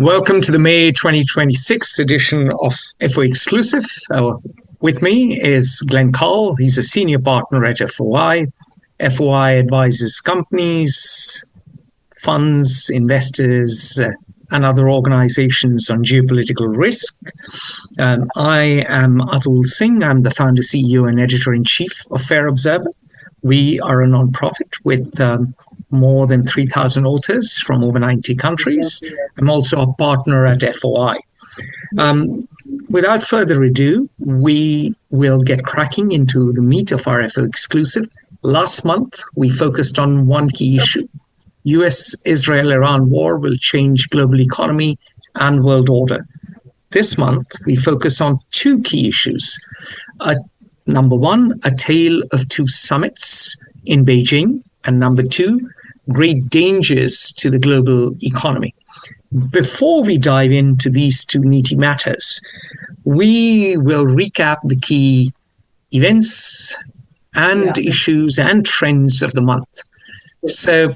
Welcome to the May 2026 edition of FO Exclusive. With me is Glenn Carle. He's a senior partner at FOI. FOI advises companies, funds, investors, and other organizations on geopolitical risk. I am Atul Singh. I'm the founder, CEO, and editor-in-chief of Fair Observer. We are a non-profit with more than 3,000 authors from over 90 countries. I'm also a partner at FOI. Without further ado, we will get cracking into the meat of our FO Exclusive. Last month, we focused on one key issue. US-Israel-Iran war will change global economy and world order. This month, we focus on two key issues. Number one, a tale of two summits in Beijing, and number two, great dangers to the global economy. Before we dive into these two meaty matters, we will recap the key events and issues and trends of the month. So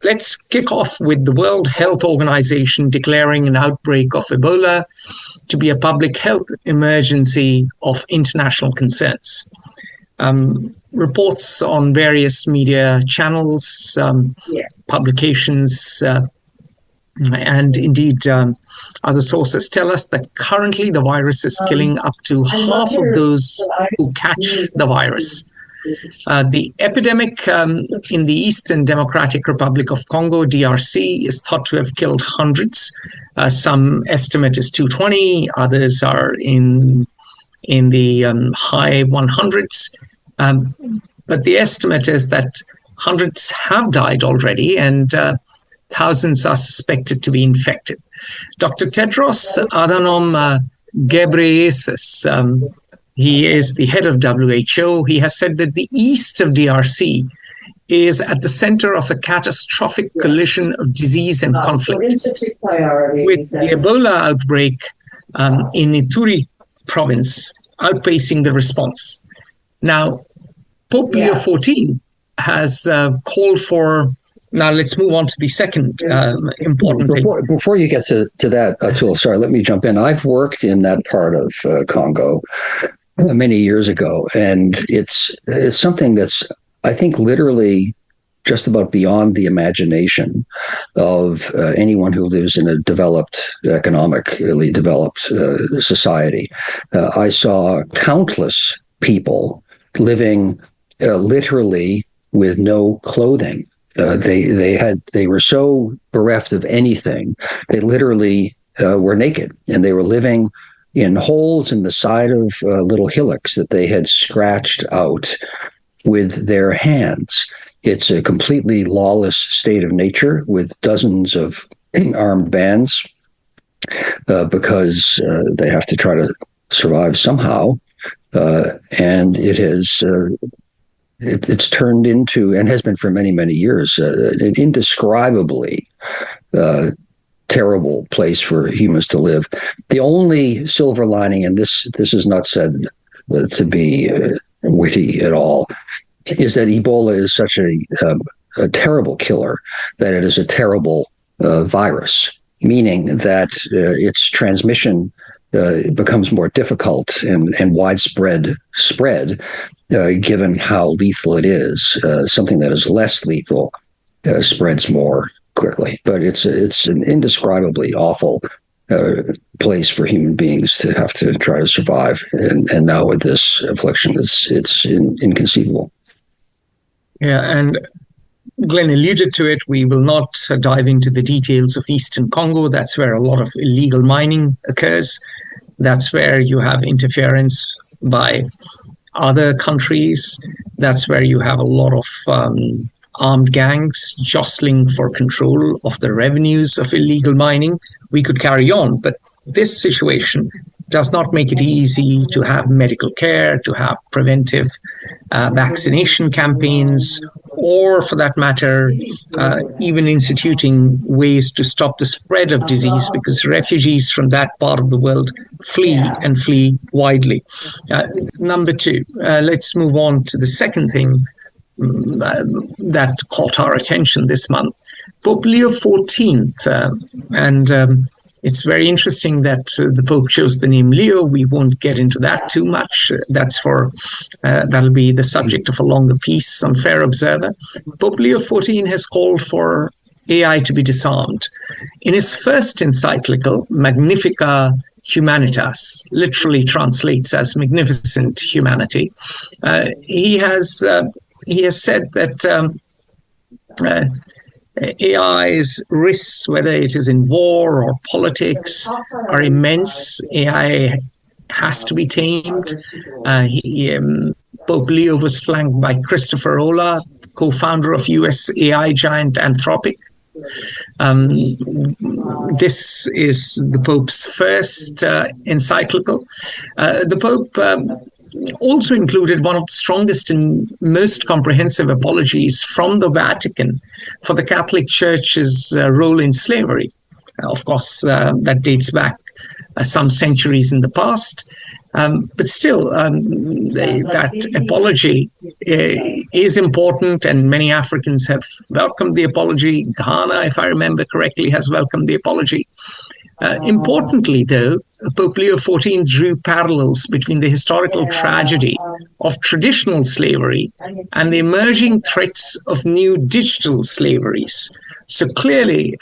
let's kick off with the World Health Organization declaring an outbreak of Ebola to be a public health emergency of international concerns. Reports on various media channels, publications, and indeed other sources tell us that currently the virus is killing up to half of those who catch the virus. The epidemic in the Eastern Democratic Republic of Congo, DRC, is thought to have killed hundreds. Some estimate is 220, others are in the high 100s. But the estimate is that hundreds have died already and thousands are suspected to be infected. Dr. Tedros Adhanom Ghebreyesus, he is the head of WHO. He has said that the east of DRC is at the center of a catastrophic collision of disease and conflict, with the Ebola outbreak in Ituri province outpacing the response. Now, Pope Leo XIV has called for. Now, let's move on to the second important thing. Before you get to that, Atul, sorry, let me jump in. I've worked in that part of Congo many years ago, and it's something that's, I think, literally just about beyond the imagination of anyone who lives in a economically developed society. I saw countless people living literally with no clothing. They were so bereft of anything. They literally were naked, and they were living in holes in the side of little hillocks that they had scratched out with their hands. It's a completely lawless state of nature with dozens of armed bands because they have to try to survive somehow. And it's turned into, and has been for many, many years, an indescribably terrible place for humans to live. The only silver lining, and this is not said to be witty at all, is that Ebola is such a terrible killer that it is a terrible virus, meaning that its transmission becomes more difficult and widespread spread, given how lethal it is. Something that is less lethal spreads more quickly, but it's an indescribably awful place for human beings to have to try to survive. And now with this affliction, it's inconceivable. Yeah, and Glenn alluded to it. We will not dive into the details of Eastern Congo. That's where a lot of illegal mining occurs. That's where you have interference by other countries. That's where you have a lot of armed gangs jostling for control of the revenues of illegal mining. We could carry on, but this situation does not make it easy to have medical care, to have preventive vaccination campaigns, or for that matter, even instituting ways to stop the spread of disease, because refugees from that part of the world flee widely. Number two, let's move on to the second thing. that caught our attention this month. Pope Leo XIV, and it's very interesting that the Pope chose the name Leo. We won't get into that too much. That'll be the subject of a longer piece on Fair Observer. Pope Leo XIV has called for AI to be disarmed. In his first encyclical, Magnifica Humanitas, literally translates as magnificent humanity, he has said that AI's risks, whether it is in war or politics, are immense. AI has to be tamed. Pope Leo was flanked by Christopher Olah, co-founder of US AI giant Anthropic. This is the Pope's first encyclical. The Pope also included one of the strongest and most comprehensive apologies from the Vatican for the Catholic Church's role in slavery. Of course, that dates back some centuries in the past. But still, that apology is important, and many Africans have welcomed the apology. Ghana, if I remember correctly, has welcomed the apology. Importantly, though, Pope Leo XIV drew parallels between the historical tragedy of traditional slavery and the emerging threats of new digital slaveries. So clearly,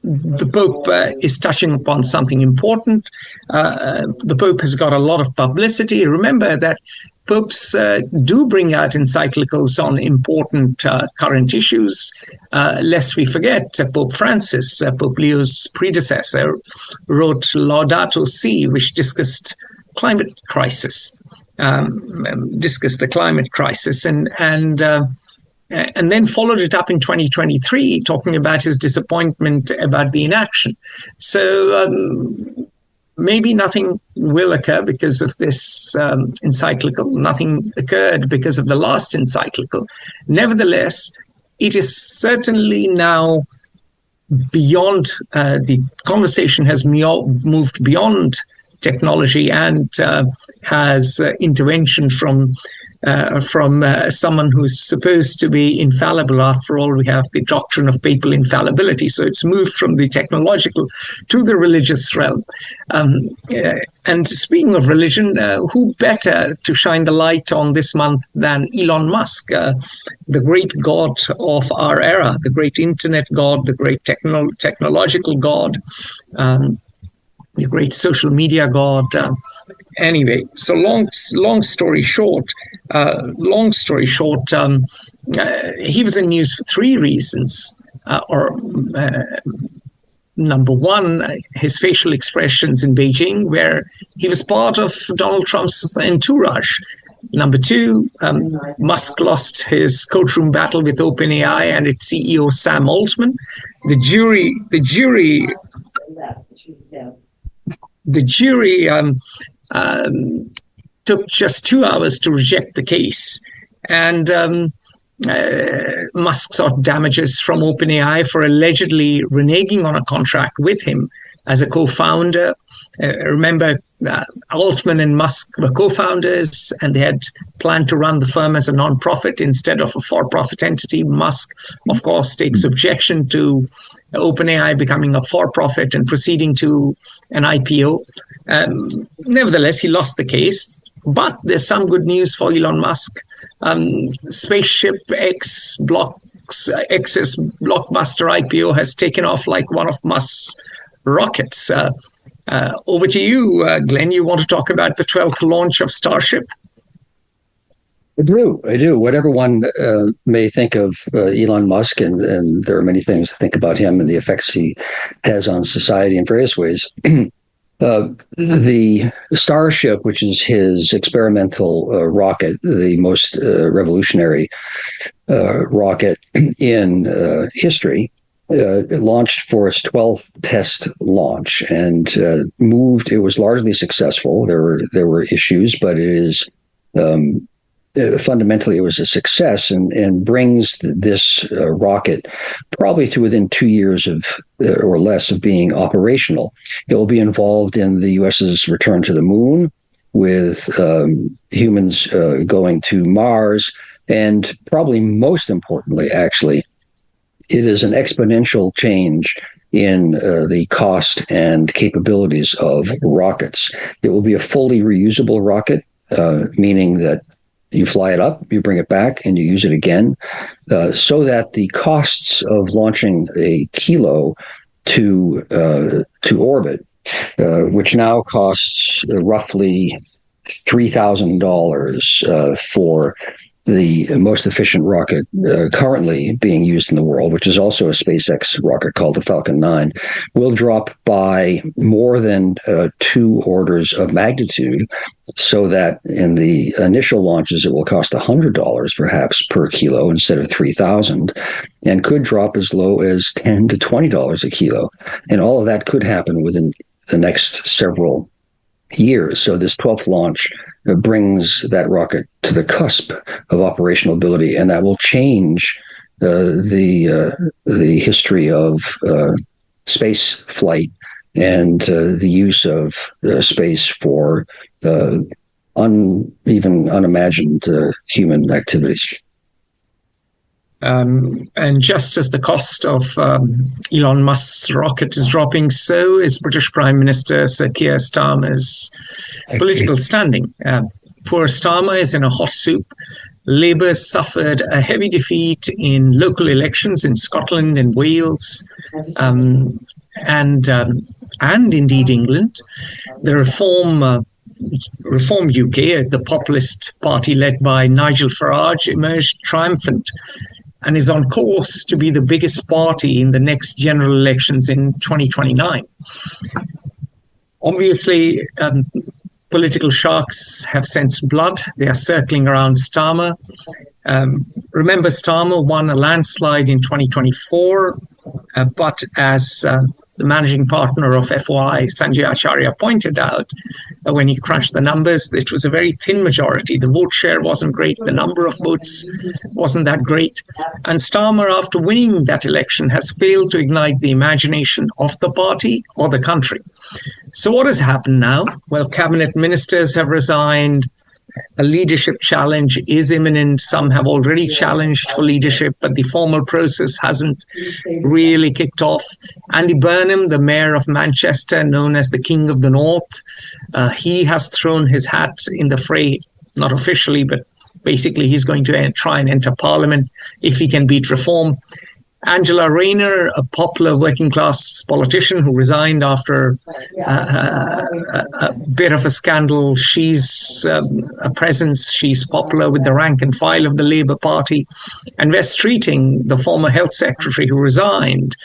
the Pope is touching upon something important. The Pope has got a lot of publicity. Remember that popes do bring out encyclicals on important current issues. Lest we forget, Pope Francis, Pope Leo's predecessor, wrote Laudato Si, which discussed climate crisis, discussed the climate crisis, and then followed it up in 2023, talking about his disappointment about the inaction. So maybe nothing will occur because of this encyclical. Nothing occurred because of the last encyclical. Nevertheless, it is certainly now beyond, the conversation has moved beyond technology and has intervention from someone who's supposed to be infallible. After all, we have the doctrine of papal infallibility. So it's moved from the technological to the religious realm. And speaking of religion, who better to shine the light on this month than Elon Musk, the great god of our era, the great internet god, the great technological god, the great social media god. Anyway, so long story short, he was in news for three reasons. Number one, his facial expressions in Beijing, where he was part of Donald Trump's entourage. Number two, Musk lost his courtroom battle with OpenAI and its CEO Sam Altman. The jury took just 2 hours to reject the case, and Musk sought damages from OpenAI for allegedly reneging on a contract with him as a co-founder. Remember, Altman and Musk were co-founders, and they had planned to run the firm as a non-profit instead of a for-profit entity. Musk, of course, takes objection to OpenAI becoming a for-profit and proceeding to an IPO. Nevertheless, he lost the case. But there's some good news for Elon Musk. Spaceship X's blockbuster IPO has taken off like one of Musk's rockets. Over to you, Glenn. You want to talk about the 12th launch of Starship? I do. Whatever one may think of Elon Musk, and there are many things to think about him and the effects he has on society in various ways. The Starship, which is his experimental rocket, the most revolutionary rocket in history, launched for its 12th test launch and moved. It was largely successful. There were issues, but it is fundamentally, it was a success and brings this rocket probably to within 2 years of or less of being operational. It will be involved in the U.S.'s return to the moon. with humans going to Mars. And probably most importantly, actually, it is an exponential change in the cost and capabilities of rockets. It will be a fully reusable rocket, meaning that you fly it up, you bring it back, and you use it again, so that the costs of launching a kilo to orbit, which now costs roughly $3,000 for the most efficient rocket currently being used in the world, which is also a SpaceX rocket called the Falcon 9, will drop by more than 2 orders of magnitude, so that in the initial launches, it will cost $100 perhaps per kilo instead of $3,000, and could drop as low as $10 to $20 a kilo. And all of that could happen within the next several years. So this 12th launch brings that rocket to the cusp of operational ability, and that will change the history of space flight and the use of space for unimagined human activities. And just as the cost of Elon Musk's rocket is dropping, so is British Prime Minister Sir Keir Starmer's political standing. Poor Starmer is in a hot soup. Labour suffered a heavy defeat in local elections in Scotland and Wales, and indeed England. The Reform UK, the populist party led by Nigel Farage, emerged triumphant and is on course to be the biggest party in the next general elections in 2029. Obviously, political sharks have sensed blood. They are circling around Starmer. Remember, Starmer won a landslide in 2024, but as the managing partner of FOI, Sanjay Acharya, pointed out when he crunched the numbers, it was a very thin majority. The vote share wasn't great. The number of votes wasn't that great. And Starmer, after winning that election, has failed to ignite the imagination of the party or the country. So what has happened now? Well, cabinet ministers have resigned. A leadership challenge is imminent. Some have already challenged for leadership, but the formal process hasn't really kicked off. Andy Burnham, the mayor of Manchester, known as the King of the North, he has thrown his hat in the fray, not officially, but basically he's going to try and enter Parliament if he can beat reform. Angela Rayner, a popular working-class politician who resigned after a bit of a scandal. She's a presence. She's popular with the rank and file of the Labour Party. And Wes Streeting, the former health secretary who resigned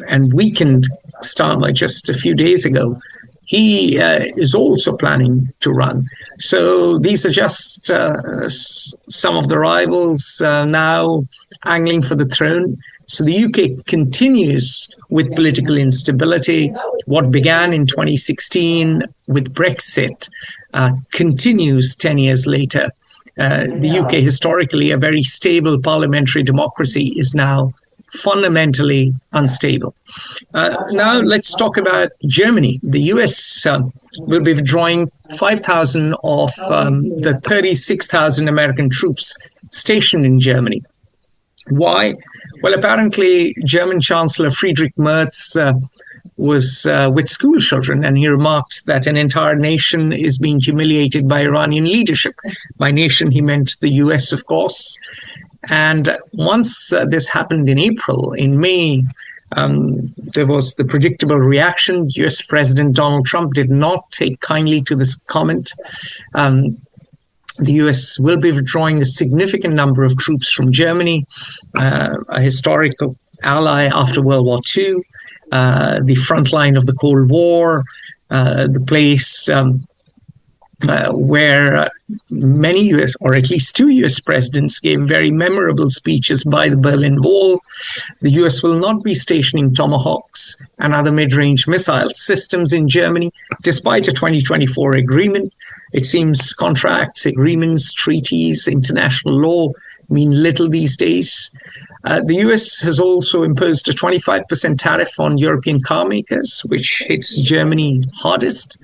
and weakened Starmer just a few days ago, he is also planning to run. So these are just some of the rivals now angling for the throne. So the UK continues with political instability. What began in 2016 with Brexit continues 10 years later. The UK, historically a very stable parliamentary democracy, is now fundamentally unstable. Now let's talk about Germany. The US will be withdrawing 5,000 of the 36,000 American troops stationed in Germany. Why? Well, apparently German Chancellor Friedrich Merz was with school children, and he remarked that an entire nation is being humiliated by Iranian leadership. By nation, he meant the US, of course. And once this happened in April, in May, there was the predictable reaction. US President Donald Trump did not take kindly to this comment. The US will be withdrawing a significant number of troops from Germany, a historical ally after World War II, the front line of the Cold War, the place where many US, or at least 2 US presidents, gave very memorable speeches by the Berlin Wall. The US will not be stationing Tomahawks and other mid-range missile systems in Germany, despite a 2024 agreement. It seems contracts, agreements, treaties, international law mean little these days. The US has also imposed a 25% tariff on European car makers, which hits Germany hardest.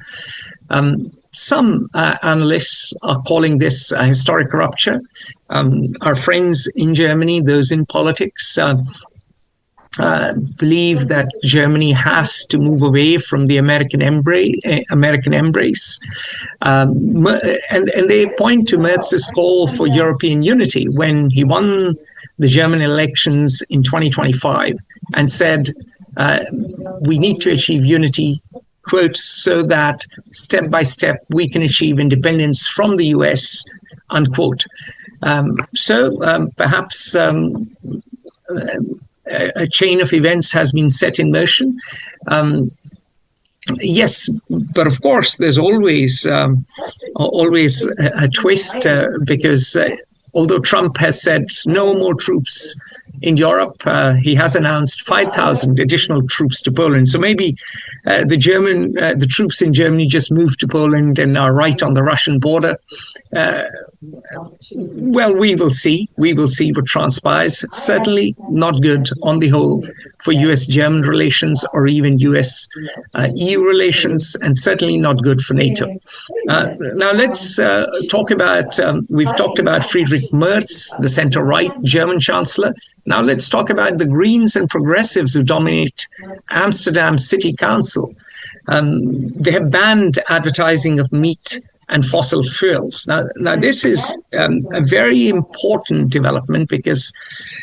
some analysts are calling this a historic rupture. Our friends in Germany, those in politics, believe that Germany has to move away from the American embrace. And they point to Merz's call for European unity when he won the German elections in 2025 and said, we need to achieve unity, quote, so that step by step we can achieve independence from the US, unquote. Perhaps a chain of events has been set in motion. Yes, but of course, there's always a twist because although Trump has said no more troops in Europe, he has announced 5,000 additional troops to Poland. So maybe the troops in Germany just moved to Poland and are right on the Russian border. Well, we will see. We will see what transpires. Certainly not good on the whole for US-German relations or even US-EU relations, and certainly not good for NATO. Now let's talk about, we've talked about Friedrich Merz, the center-right German chancellor. Now let's talk about the Greens and progressives who dominate Amsterdam City Council. They have banned advertising of meat and fossil fuels. Now this is a very important development because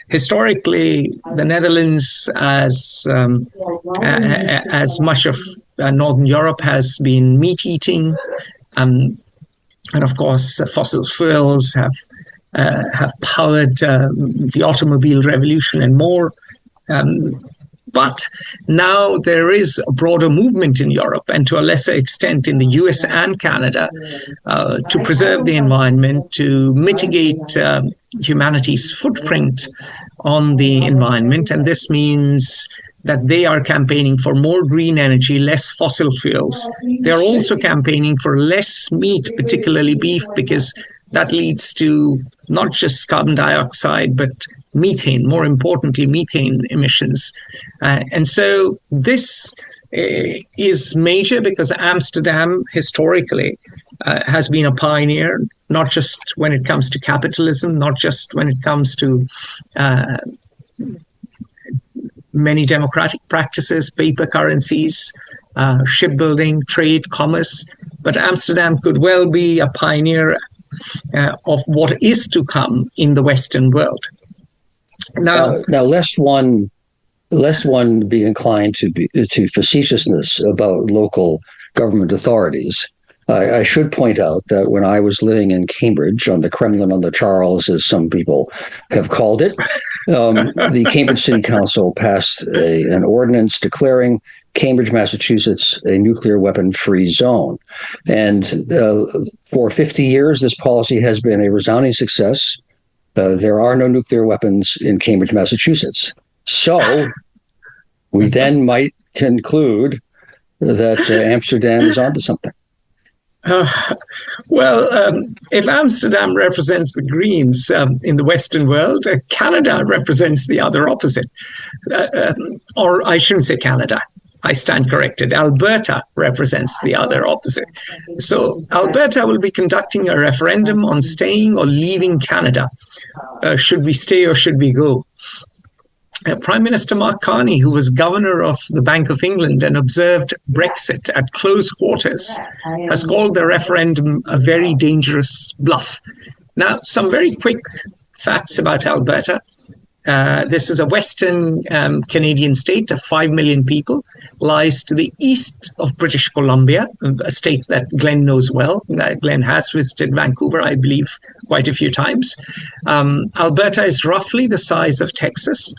historically the Netherlands, as much of Northern Europe, has been meat eating, and of course fossil fuels have powered the automobile revolution and more. But now there is a broader movement in Europe, and to a lesser extent in the US and Canada, to preserve the environment, to mitigate humanity's footprint on the environment. And this means that they are campaigning for more green energy, less fossil fuels. They're also campaigning for less meat, particularly beef, because that leads to not just carbon dioxide, but methane, more importantly, methane emissions. And so this is major because Amsterdam historically has been a pioneer, not just when it comes to capitalism, not just when it comes to many democratic practices, paper currencies, shipbuilding, trade, commerce, but Amsterdam could well be a pioneer of what is to come in the Western world. Now, lest one be inclined to facetiousness about local government authorities, I should point out that when I was living in Cambridge, on the Kremlin on the Charles, as some people have called it, the Cambridge City Council passed an ordinance declaring Cambridge, Massachusetts, a nuclear weapon-free zone. And for 50 years, this policy has been a resounding success. There are no nuclear weapons in Cambridge, Massachusetts. So we then might conclude that Amsterdam is onto something. If Amsterdam represents the Greens in the Western world, Canada represents the other opposite. Or I shouldn't say Canada. I stand corrected. Alberta represents the other opposite. So Alberta will be conducting a referendum on staying or leaving Canada. Should we stay or should we go? Prime Minister Mark Carney, who was governor of the Bank of England and observed Brexit at close quarters, has called the referendum a very dangerous bluff. Now, some very quick facts about Alberta. This is a Western Canadian state of 5 million people, lies to the east of British Columbia, a state that Glenn knows well. Glenn has visited Vancouver, I believe, quite a few times. Alberta is roughly the size of Texas.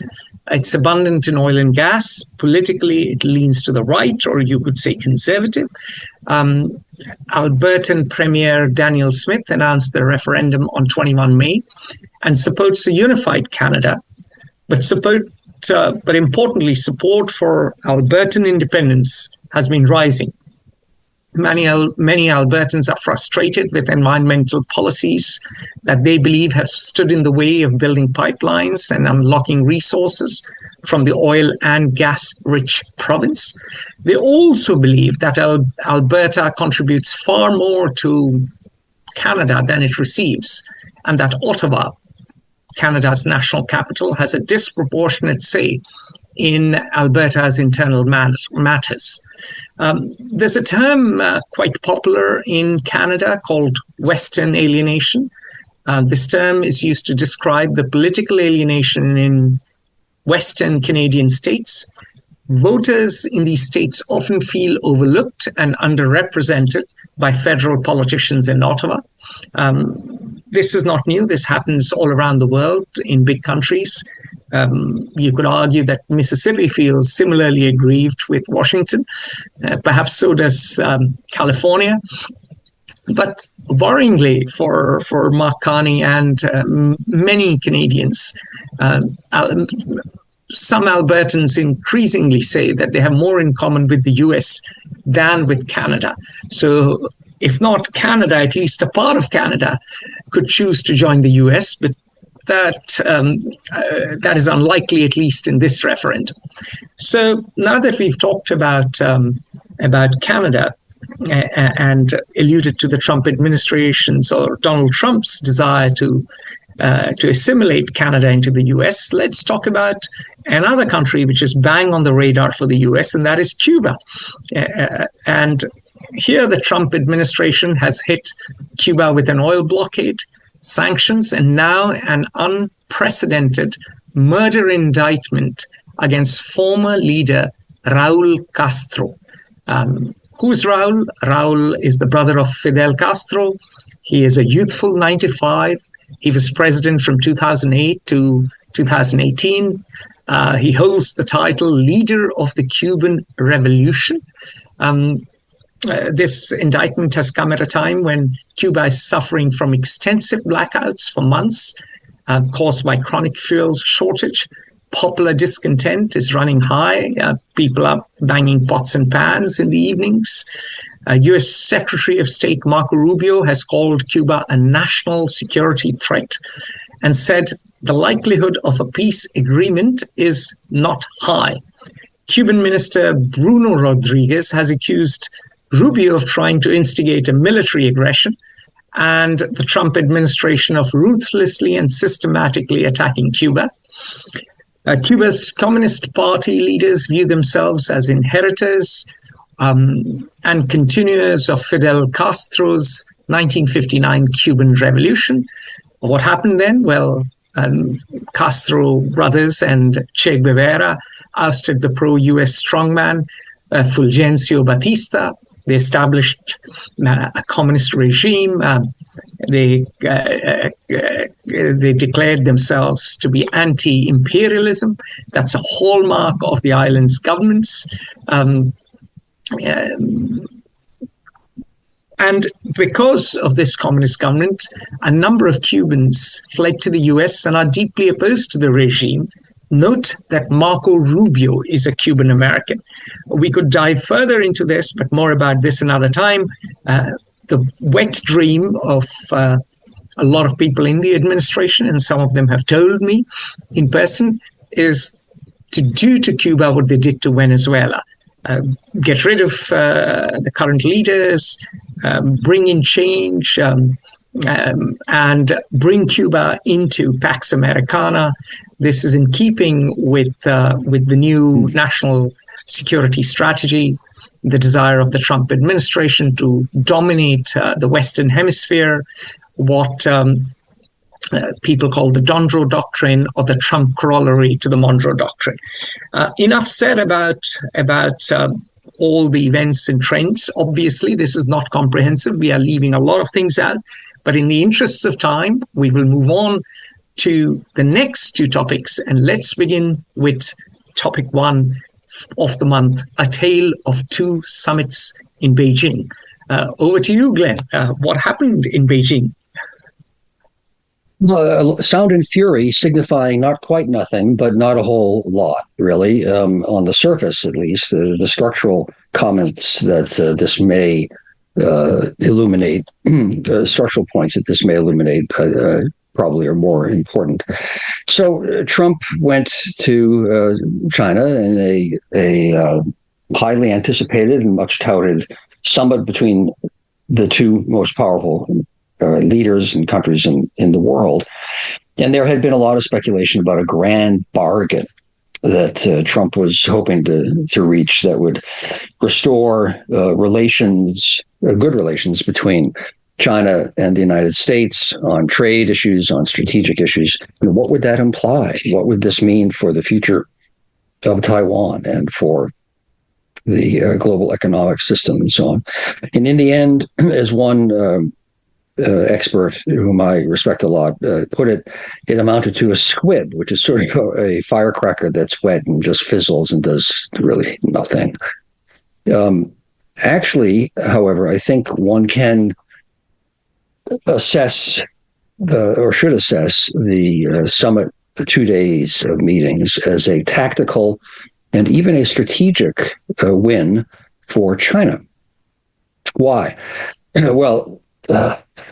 It's abundant in oil and gas. Politically, it leans to the right, or you could say conservative. Albertan Premier Daniel Smith announced the referendum on 21 May and supports a unified Canada, but importantly, support for Albertan independence has been rising. Many Albertans are frustrated with environmental policies that they believe have stood in the way of building pipelines and unlocking resources from the oil and gas-rich province. They also believe that Alberta contributes far more to Canada than it receives, and that Ottawa, Canada's national capital, has a disproportionate say in Alberta's internal matters. There's a term quite popular in Canada called Western alienation. This term is used to describe the political alienation in Western Canadian states. Voters in these states often feel overlooked and underrepresented by federal politicians in Ottawa. This is not new. This happens all around the world in big countries. You could argue that Mississippi feels similarly aggrieved with Washington. Perhaps so does California. But worryingly for Mark Carney and many Canadians, some Albertans increasingly say that they have more in common with the US than with Canada. So if not Canada, at least a part of Canada could choose to join the US, but that is unlikely, at least in this referendum. So now that we've talked about Canada and alluded to the Trump administration's or Donald Trump's desire to assimilate Canada into the US, let's talk about another country which is bang on the radar for the US, and that is Cuba. And here the Trump administration has hit Cuba with an oil blockade, sanctions, and now an unprecedented murder indictment against former leader Raul Castro. Who's Raul? Raul is the brother of Fidel Castro. He is a youthful 95. He was president from 2008 to 2018. He holds the title Leader of the Cuban Revolution. This indictment has come at a time when Cuba is suffering from extensive blackouts for months caused by chronic fuel shortage. Popular discontent is running high. People are banging pots and pans in the evenings. U.S. Secretary of State Marco Rubio has called Cuba a national security threat and said the likelihood of a peace agreement is not high. Cuban Minister Bruno Rodriguez has accused Rubio of trying to instigate a military aggression and the Trump administration of ruthlessly and systematically attacking Cuba. Cuba's Communist Party leaders view themselves as inheritors and continuers of Fidel Castro's 1959 Cuban Revolution. What happened then? Well, Castro brothers and Che Guevara ousted the pro-US strongman Fulgencio Batista. They established a communist regime. They declared themselves to be anti-imperialism. That's a hallmark of the island's governments. And because of this communist government, a number of Cubans fled to the US and are deeply opposed to the regime. Note that Marco Rubio is a Cuban American. We could dive further into this, but more about this another time. The wet dream of a lot of people in the administration, and some of them have told me in person, is to do to Cuba what they did to Venezuela. Get rid of the current leaders, bring in change, and bring Cuba into Pax Americana. This is in keeping with the new national security strategy, the desire of the Trump administration to dominate the Western Hemisphere, what people call the Dondro Doctrine, or the Trump corollary to the Monroe Doctrine. Enough said about all the events and trends. Obviously, this is not comprehensive. We are leaving a lot of things out. But in the interests of time, we will move on to the next two topics. And let's begin with topic one of the month, a tale of two summits in Beijing. Over to you, Glenn. What happened in Beijing? Sound and fury signifying not quite nothing, but not a whole lot, really, on the surface at least. The structural comments that this may illuminate, structural points that this may illuminate, probably are more important. So Trump went to China in a highly anticipated and much touted summit between the two most powerful leaders and countries in the world. And there had been a lot of speculation about a grand bargain that Trump was hoping to reach that would restore relations, good relations between China and the United States on trade issues, on strategic issues. And what would that imply? What would this mean for the future of Taiwan and for the global economic system and so on? And in the end, as one expert whom I respect a lot put it, it amounted to a squib, which is sort of a firecracker that's wet and just fizzles and does really nothing. Actually, however, I think one can assess or should assess the summit, the 2 days of meetings, as a tactical and even a strategic win for China. Why? Well,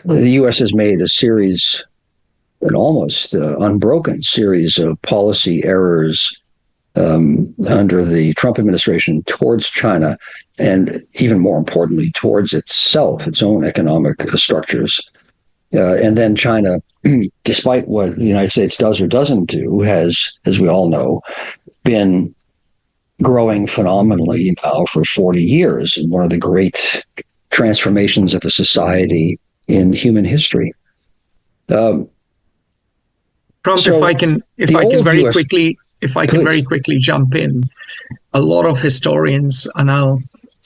the U.S. has made a series, an almost unbroken series of policy errors under the Trump administration towards China, and even more importantly, towards itself, its own economic structures. And then China, despite what the United States does or doesn't do, has, as we all know, been growing phenomenally now for 40 years, and one of the great transformations of a society in human history. Trump, so if I can very quickly jump in, a lot of historians are now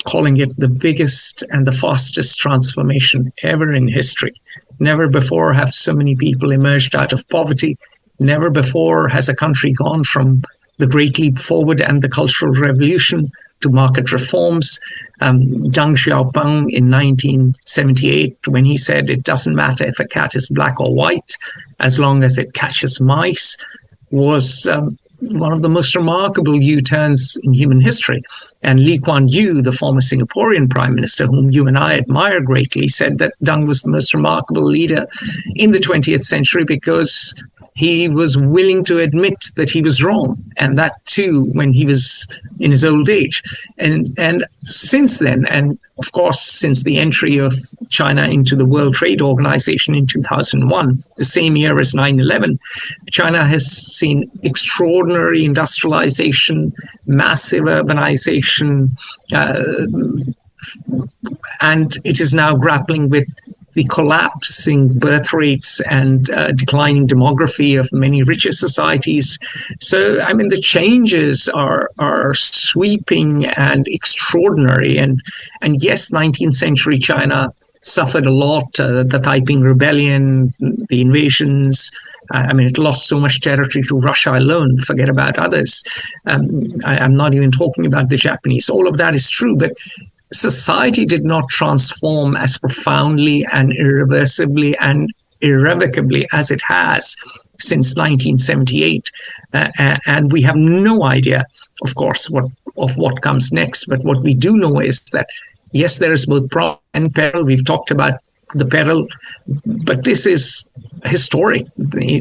calling it the biggest and the fastest transformation ever in history. Never before have so many people emerged out of poverty. Never before has a country gone from the Great Leap Forward and the Cultural Revolution to market reforms. Deng Xiaoping in 1978, when he said it doesn't matter if a cat is black or white, as long as it catches mice, was one of the most remarkable U-turns in human history. And Lee Kuan Yew, the former Singaporean prime minister, whom you and I admire greatly, said that Deng was the most remarkable leader in the 20th century because he was willing to admit that he was wrong, and that too when he was in his old age. And since then, and of course since the entry of China into the World Trade Organization in 2001, the same year as 9/11, China has seen extraordinary industrialization, massive urbanization, and it is now grappling with the collapsing birth rates and declining demography of many richer societies. So, I mean, the changes are sweeping and extraordinary. And yes, 19th century China suffered a lot, the Taiping Rebellion, the invasions. I mean, it lost so much territory to Russia alone, forget about others. I'm not even talking about the Japanese. All of that is true, but society did not transform as profoundly and irreversibly and irrevocably as it has since 1978. And we have no idea, of course, what comes next. But what we do know is that, yes, there is both profit and peril. We've talked about the peril, but this is historic.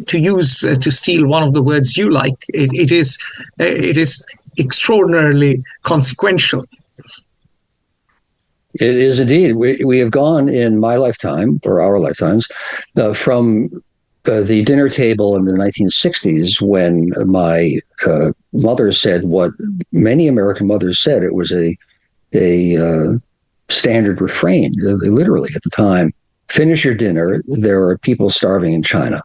To steal one of the words you like, it is extraordinarily consequential. It is indeed. We have gone in my lifetime, or our lifetimes, from the dinner table in the 1960s when my mother said what many American mothers said. It was a standard refrain, literally at the time. Finish your dinner. There are people starving in China.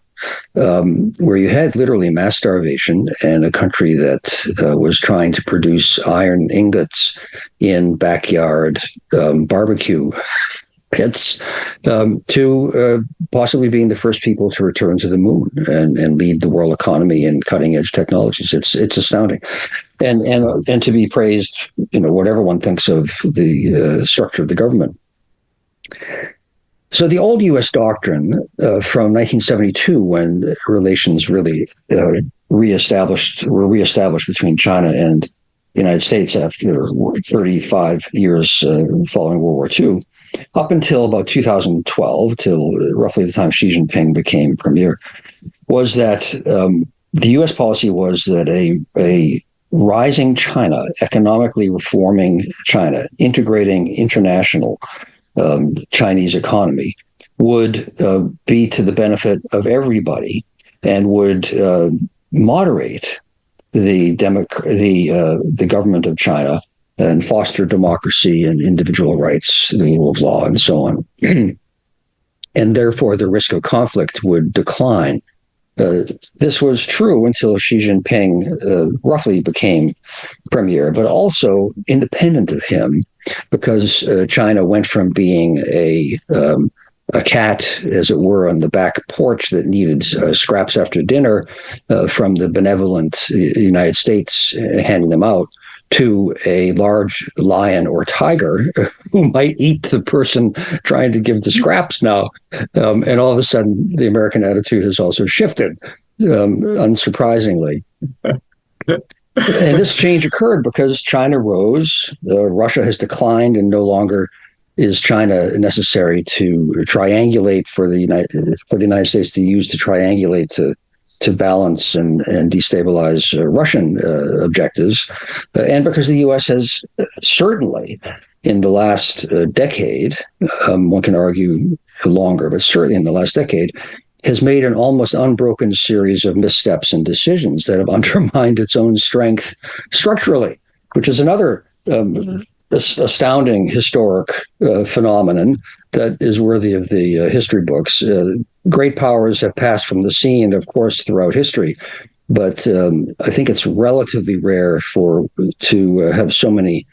Where you had literally mass starvation and a country that was trying to produce iron ingots in backyard barbecue pits to possibly being the first people to return to the moon and lead the world economy in cutting edge technologies. It's astounding. And to be praised, whatever one thinks of the structure of the government. So the old U.S. doctrine from 1972, when relations really were reestablished between China and the United States after 35 years following World War II, up until about 2012, till roughly the time Xi Jinping became premier, was that the U.S. policy was that a rising China, economically reforming China, integrating international Chinese economy would be to the benefit of everybody and would moderate the government of China and foster democracy and individual rights, the rule of law, and so on. And therefore, the risk of conflict would decline. This was true until Xi Jinping roughly became premier, but also independent of him, because China went from being a cat, as it were, on the back porch that needed scraps after dinner from the benevolent United States handing them out, to a large lion or tiger who might eat the person trying to give the scraps now. And all of a sudden, the American attitude has also shifted, unsurprisingly. And this change occurred because China rose, Russia has declined, and no longer is China necessary to triangulate for the United States to use to triangulate to balance and destabilize Russian objectives. And because the U.S. has certainly, in the last decade, one can argue longer, but certainly in the last decade, has made an almost unbroken series of missteps and decisions that have undermined its own strength structurally, which is another astounding historic phenomenon that is worthy of the history books. Great powers have passed from the scene, of course, throughout history, but I think it's relatively rare to have so many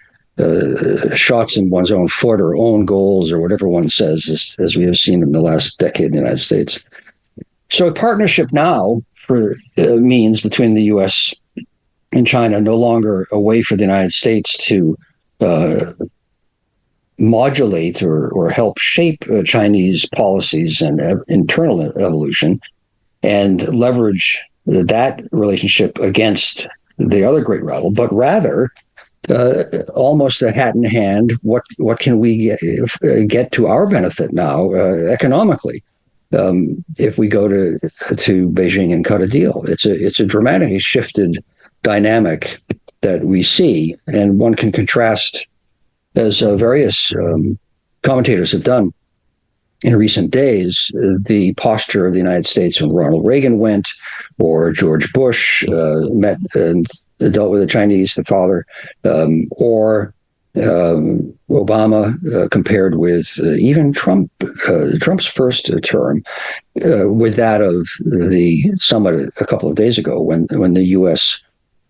shots in one's own foot or own goals or whatever one says, as we have seen in the last decade in the United States. So a partnership now means between the U.S. and China, no longer a way for the United States to modulate or help shape Chinese policies and internal evolution, and leverage that relationship against the other great rival, but rather almost a hat in hand. What can we get to our benefit now economically? If we go to Beijing and cut a deal, it's a dramatically shifted dynamic that we see, and one can contrast, as various commentators have done in recent days, the posture of the United States when Ronald Reagan went, or George Bush met and dealt with the Chinese, the father, or Obama compared with even Trump's first term, with that of the summit a couple of days ago when the U.S.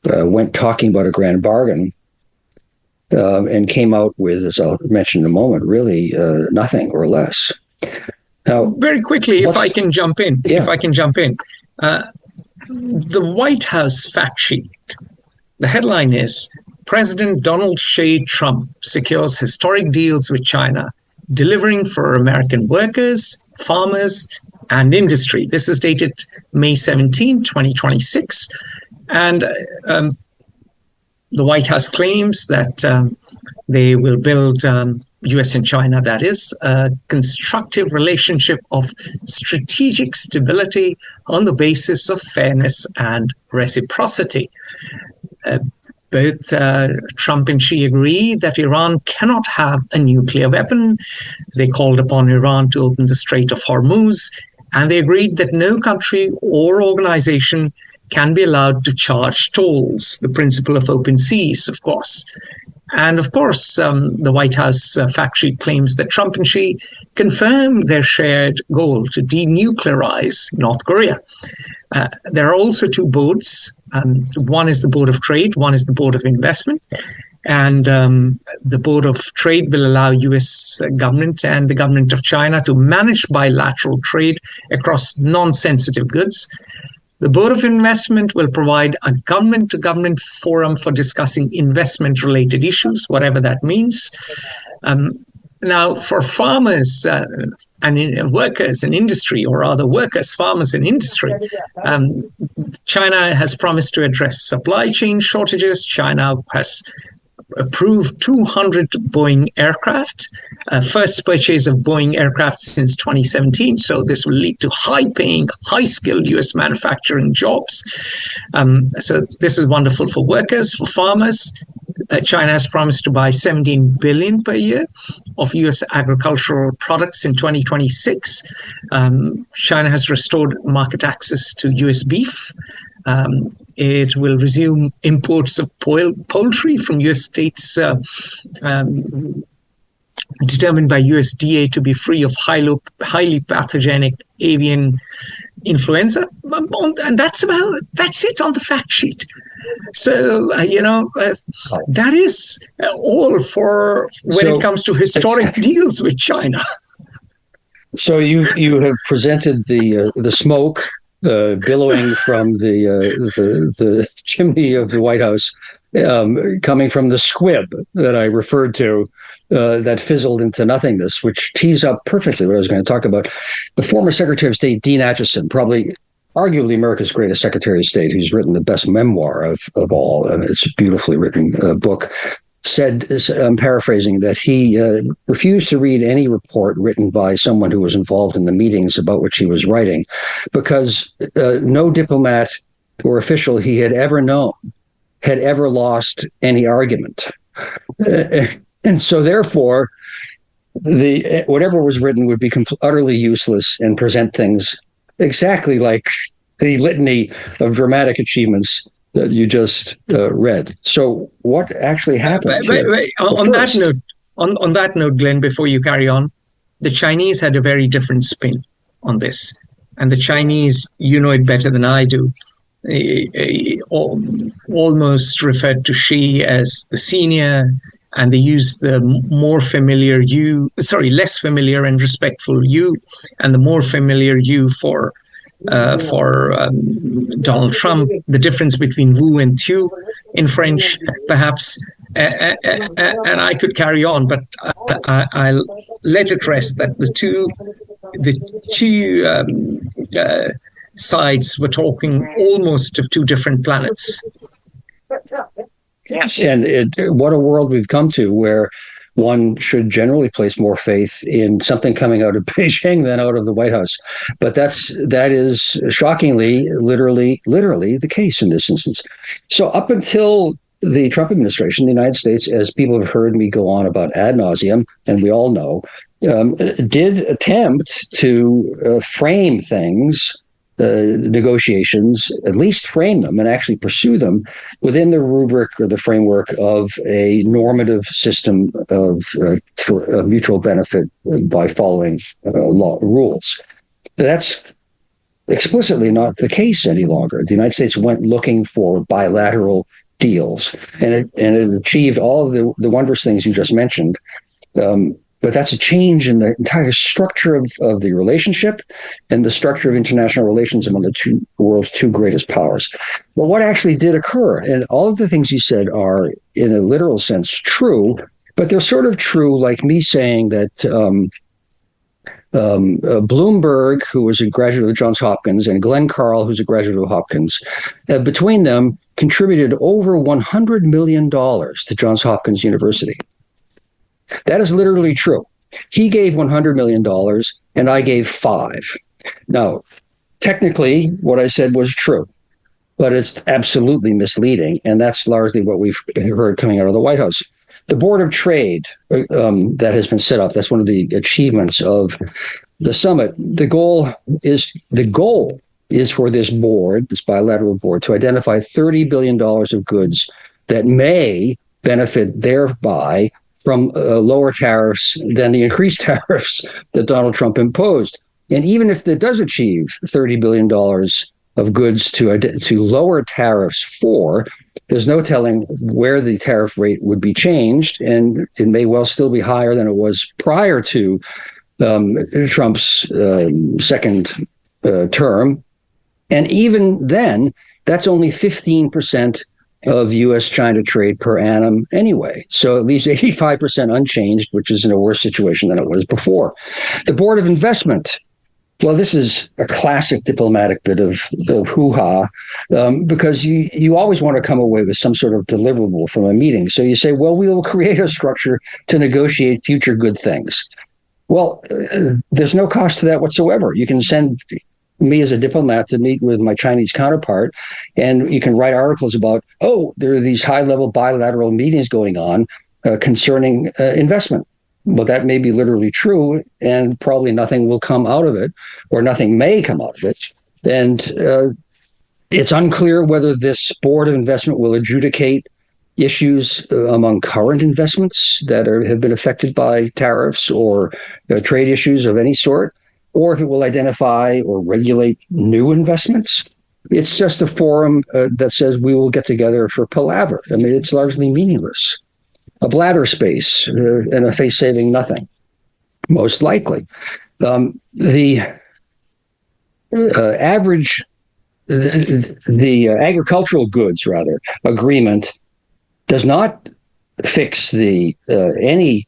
Went talking about a grand bargain and came out with, as I'll mention in a moment, really nothing or less. Now, very quickly, if I can jump in, yeah. The White House fact sheet, the headline is, President Donald J. Trump secures historic deals with China, delivering for American workers, farmers, and industry. This is dated May 17, 2026. And the White House claims that they will build, U.S. and China, that is, a constructive relationship of strategic stability on the basis of fairness and reciprocity. Both Trump and Xi agree that Iran cannot have a nuclear weapon. They called upon Iran to open the Strait of Hormuz, and they agreed that no country or organization can be allowed to charge tolls, the principle of open seas, of course. And of course, the White House fact sheet claims that Trump and Xi confirmed their shared goal to denuclearize North Korea. There are also two boards. One is the Board of Trade, one is the Board of Investment. And the Board of Trade will allow U.S. government and the government of China to manage bilateral trade across non-sensitive goods. The Board of Investment will provide a government-to-government forum for discussing investment-related issues, whatever that means. Now, for farmers and workers in industry, or rather workers, farmers in industry, China has promised to address supply chain shortages. China has approved 200 Boeing aircraft, first purchase of Boeing aircraft since 2017. So this will lead to high-paying, high-skilled U.S. manufacturing jobs. So this is wonderful for workers, for farmers. China has promised to buy 17 billion per year of U.S. agricultural products in 2026. China has restored market access to U.S. beef. It will resume imports of poultry from U.S. states determined by USDA to be free of highly pathogenic avian influenza. And that's it on the fact sheet. So, that is all for when it comes to historic deals with China. So you have presented the smoke billowing from the chimney of the White House, coming from the squib that I referred to, that fizzled into nothingness, which tees up perfectly what I was going to talk about. The former Secretary of State, Dean Acheson, arguably America's greatest Secretary of State, who's written the best memoir of all, and it's a beautifully written book, said, I'm paraphrasing, that he refused to read any report written by someone who was involved in the meetings about which he was writing, because no diplomat or official he had ever known had ever lost any argument. And so therefore, whatever was written would be utterly useless and present things exactly like the litany of dramatic achievements that you just read. So what actually happened? On that note, Glenn, before you carry on, the Chinese had a very different spin on this. And the Chinese, you know it better than I do, almost referred to Xi as the senior, and they used the less familiar and respectful you, and the more familiar you for Donald Trump, the difference between vous and tu in French, perhaps, and I could carry on, but I'll let it rest that the two sides were talking almost of two different planets. Yes, and what a world we've come to, where one should generally place more faith in something coming out of Beijing than out of the White House. But that is shockingly, literally the case in this instance. So up until the Trump administration, the United States, as people have heard me go on about ad nauseum, and we all know, did attempt to frame things, negotiations, at least frame them and actually pursue them within the rubric or the framework of a normative system of for mutual benefit by following law rules. That's explicitly not the case any longer. The United States went looking for bilateral deals, and it achieved all of the wondrous things you just mentioned. But that's a change in the entire structure of the relationship and the structure of international relations among the world's two greatest powers. But what actually did occur, and all of the things you said are, in a literal sense, true, but they're sort of true like me saying that Bloomberg, who was a graduate of Johns Hopkins, and Glenn Carle, who's a graduate of Hopkins, between them contributed over $100 million to Johns Hopkins University. That is literally true. He gave $100 million and I gave $5 million. Now, technically, what I said was true, but it's absolutely misleading. And that's largely what we've heard coming out of the White House. The Board of Trade that has been set up, that's one of the achievements of the summit. The goal is for this board, this bilateral board, to identify $30 billion of goods that may benefit thereby from lower tariffs than the increased tariffs that Donald Trump imposed. And even if it does achieve $30 billion of goods to lower tariffs for, there's no telling where the tariff rate would be changed, and it may well still be higher than it was prior to Trump's second term. And even then, that's only 15% of U.S.-China trade per annum anyway. So it leaves 85% unchanged, which is in a worse situation than it was before. The Board of Investment. Well, this is a classic diplomatic bit of hoo-ha, because you always want to come away with some sort of deliverable from a meeting. So you say, well, we will create a structure to negotiate future good things. Well, there's no cost to that whatsoever. You can send me as a diplomat to meet with my Chinese counterpart, and you can write articles about, there are these high-level bilateral meetings going on concerning investment. Well, that may be literally true, and probably nothing will come out of it, or nothing may come out of it. And it's unclear whether this Board of Investment will adjudicate issues among current investments that have been affected by tariffs or trade issues of any sort, or if it will identify or regulate new investments. It's just a forum that says we will get together for palaver. I mean, it's largely meaningless. A bladder space and a face saving nothing, most likely. The agricultural goods, rather, agreement does not fix any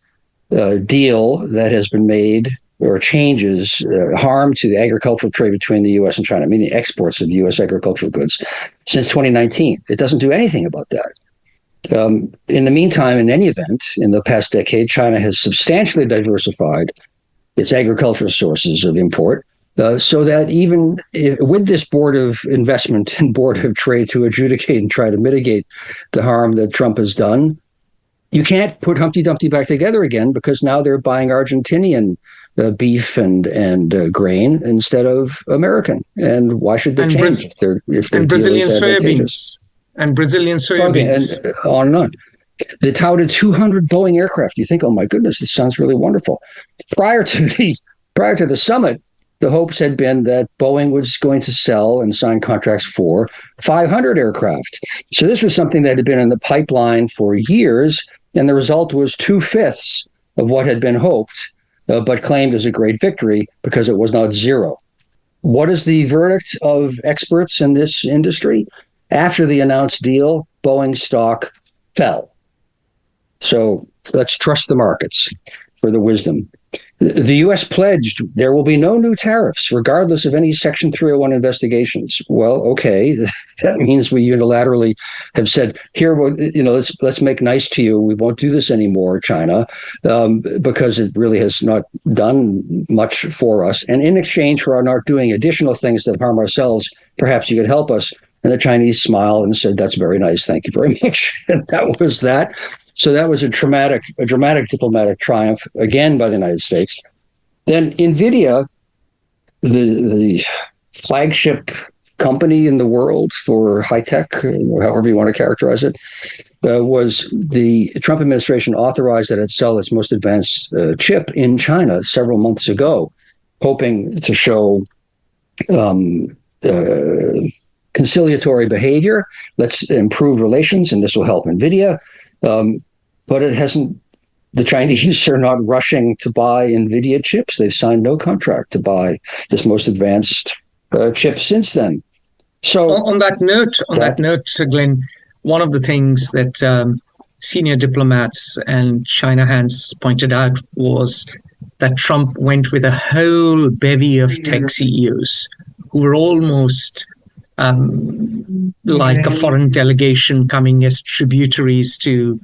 deal that has been made or changes harm to the agricultural trade between the U.S. and China, meaning exports of U.S. agricultural goods, since 2019. It doesn't do anything about that. In the meantime, in any event, in the past decade, China has substantially diversified its agricultural sources of import, so that even with this Board of Investment and Board of Trade to adjudicate and try to mitigate the harm that Trump has done, you can't put Humpty Dumpty back together again, because now they're buying Argentinian beef and grain instead of American. And why should they change? If and Brazilian soybeans. And Brazilian soybeans. And on and on. They touted 200 Boeing aircraft. You think, oh my goodness, this sounds really wonderful. Prior to the summit, the hopes had been that Boeing was going to sell and sign contracts for 500 aircraft. So this was something that had been in the pipeline for years, and the result was 2/5 of what had been hoped, but claimed as a great victory because it was not zero. What is the verdict of experts in this industry? After the announced deal, Boeing stock fell. So let's trust the markets for the wisdom. The U.S. pledged there will be no new tariffs, regardless of any Section 301 investigations. Well, okay, that means we unilaterally have said, here, let's make nice to you. We won't do this anymore, China, because it really has not done much for us. And in exchange for our not doing additional things that harm ourselves, perhaps you could help us. And the Chinese smiled and said, that's very nice. Thank you very much. And that was that. So that was a dramatic diplomatic triumph, again, by the United States. Then NVIDIA, the flagship company in the world for high tech, however you want to characterize it, was the Trump administration authorized that it sell its most advanced chip in China several months ago, hoping to show conciliatory behavior. Let's improve relations, and this will help NVIDIA. But it hasn't. The Chinese are not rushing to buy NVIDIA chips. They've signed no contract to buy this most advanced chip since then. So on that note, Glenn, one of the things that senior diplomats and China hands pointed out was that Trump went with a whole bevy of tech CEOs who were almost like a foreign delegation coming as tributaries to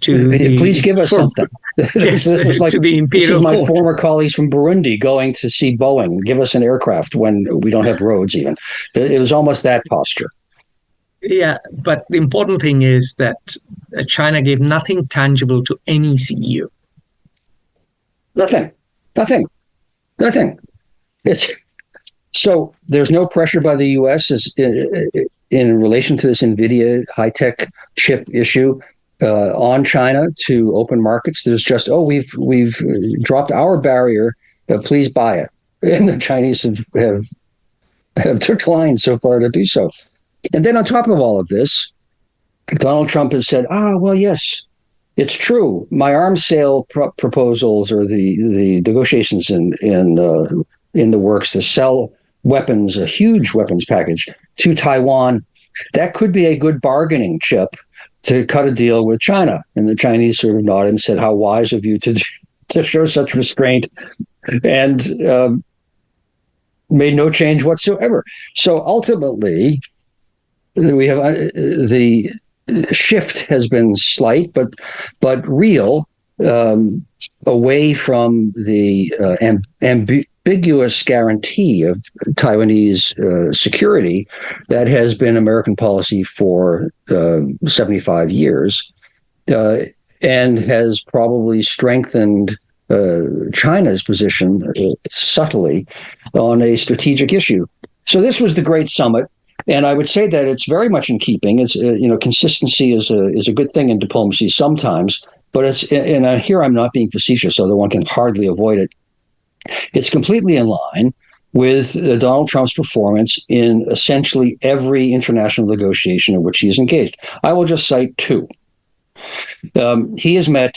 please give us something. Yes, this to the imperial my court. Former colleagues from Burundi going to see Boeing. Give us an aircraft when we don't have roads even. It was almost that posture. Yeah, but the important thing is that China gave nothing tangible to any CEO. Nothing. So there's no pressure by the U.S. in relation to this NVIDIA high-tech chip issue on China to open markets. There's just, we've dropped our barrier, please buy it. And the Chinese have declined so far to do so. And then on top of all of this, Donald Trump has said, well, yes, it's true. My arms sale proposals or the negotiations in the works to sell weapons, a huge weapons package to Taiwan, that could be a good bargaining chip to cut a deal with China. And the Chinese sort of nodded and said, how wise of you to show such restraint, and made no change whatsoever. So ultimately, we have the shift has been slight, but real, away from the ambiguous guarantee of Taiwanese security that has been American policy for 75 years, and has probably strengthened China's position subtly on a strategic issue. So this was the Great Summit, and I would say that it's very much in keeping. It's consistency is a good thing in diplomacy sometimes, but it's, and here I'm not being facetious, although one can hardly avoid it. It's completely in line with Donald Trump's performance in essentially every international negotiation in which he is engaged. I will just cite two. He has met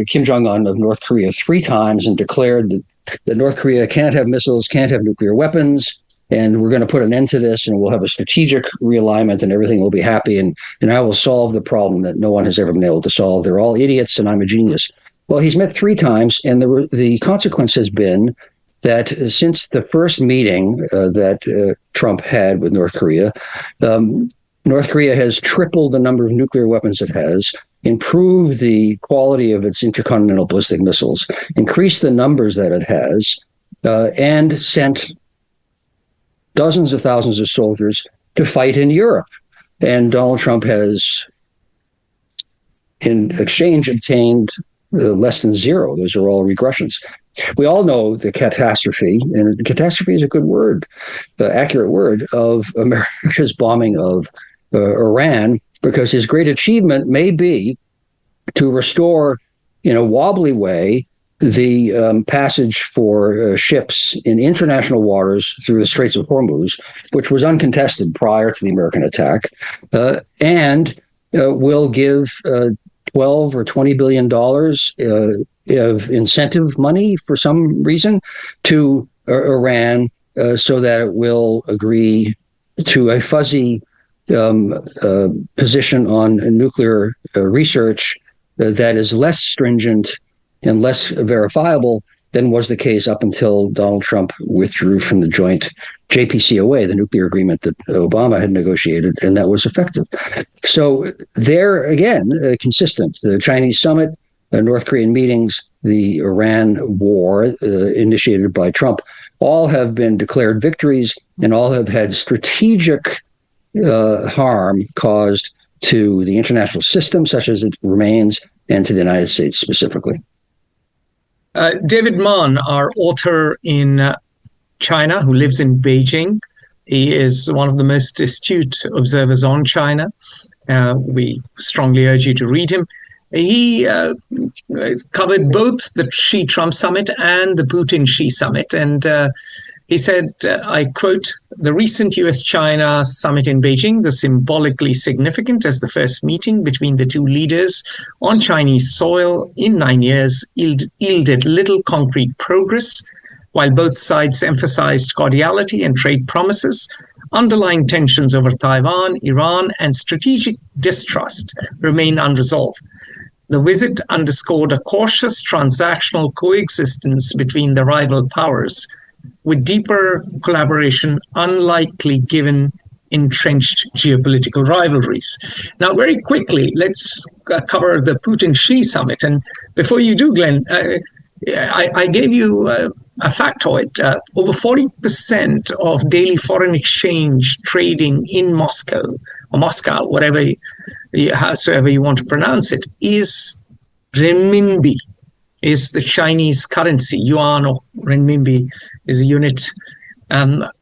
Kim Jong-un of North Korea 3 times and declared that North Korea can't have missiles, can't have nuclear weapons, and we're going to put an end to this, and we'll have a strategic realignment, and everything will be happy, and I will solve the problem that no one has ever been able to solve. They're all idiots, and I'm a genius. Well, he's met 3 times, and the consequence has been that since the first meeting that Trump had with North Korea, North Korea has tripled the number of nuclear weapons it has, improved the quality of its intercontinental ballistic missiles, increased the numbers that it has, and sent dozens of thousands of soldiers to fight in Europe. And Donald Trump has, in exchange, obtained less than 0. Those are all regressions. We all know the catastrophe, and catastrophe is a good word, accurate word, of America's bombing of Iran, because his great achievement may be to restore, in a wobbly way, the passage for ships in international waters through the Straits of Hormuz, which was uncontested prior to the American attack, and will give $12 or $20 billion of incentive money for some reason to Iran, so that it will agree to a fuzzy position on nuclear research that is less stringent and less verifiable than was the case up until Donald Trump withdrew from the joint JPCOA, the nuclear agreement that Obama had negotiated, and that was effective. So there, again, consistent. The Chinese summit, North Korean meetings, the Iran war initiated by Trump, all have been declared victories, and all have had strategic harm caused to the international system, such as it remains, and to the United States specifically. David Mann, our author in China, who lives in Beijing, he is one of the most astute observers on China. We strongly urge you to read him. He covered both the Xi-Trump summit and the Putin-Xi summit, and he said, I quote, "The recent US-China summit in Beijing, though symbolically significant as the first meeting between the 2 leaders on Chinese soil in 9 years, yielded little concrete progress. While both sides emphasized cordiality and trade promises, underlying tensions over Taiwan, Iran, and strategic distrust remain unresolved. The visit underscored a cautious transactional coexistence between the rival powers, with deeper collaboration unlikely given entrenched geopolitical rivalries." Now, very quickly, let's cover the Putin-Xi summit. And before you do, Glenn, I gave you a factoid. Over 40% of daily foreign exchange trading in Moscow, or Moscow, however you want to pronounce it, is renminbi, is the Chinese currency. Yuan or renminbi is a unit.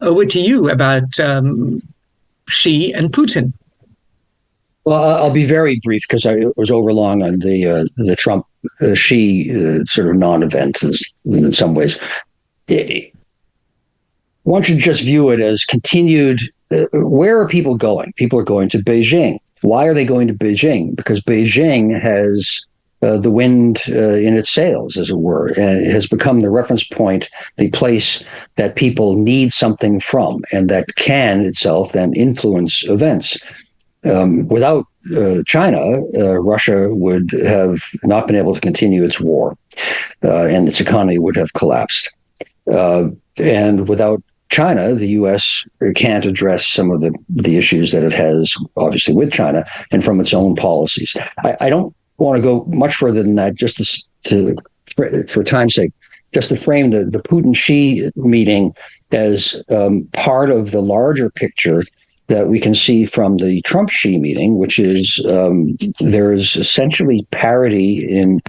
Over to you about Xi and Putin. Well, I'll be very brief because I was overlong on the Trump-Xi sort of non-event in some ways. One should just view it as continued. Where are people going? People are going to Beijing. Why are they going to Beijing? Because Beijing has the wind in its sails, as it were, and it has become the reference point, the place that people need something from, and that can itself then influence events. Without China, Russia would have not been able to continue its war, and its economy would have collapsed. And without China, the U.S. can't address some of the issues that it has, obviously, with China and from its own policies. I don't want to go much further than that, just for time's sake, just to frame the Putin-Xi meeting as part of the larger picture that we can see from the Trump-Xi meeting, which is there is essentially parity in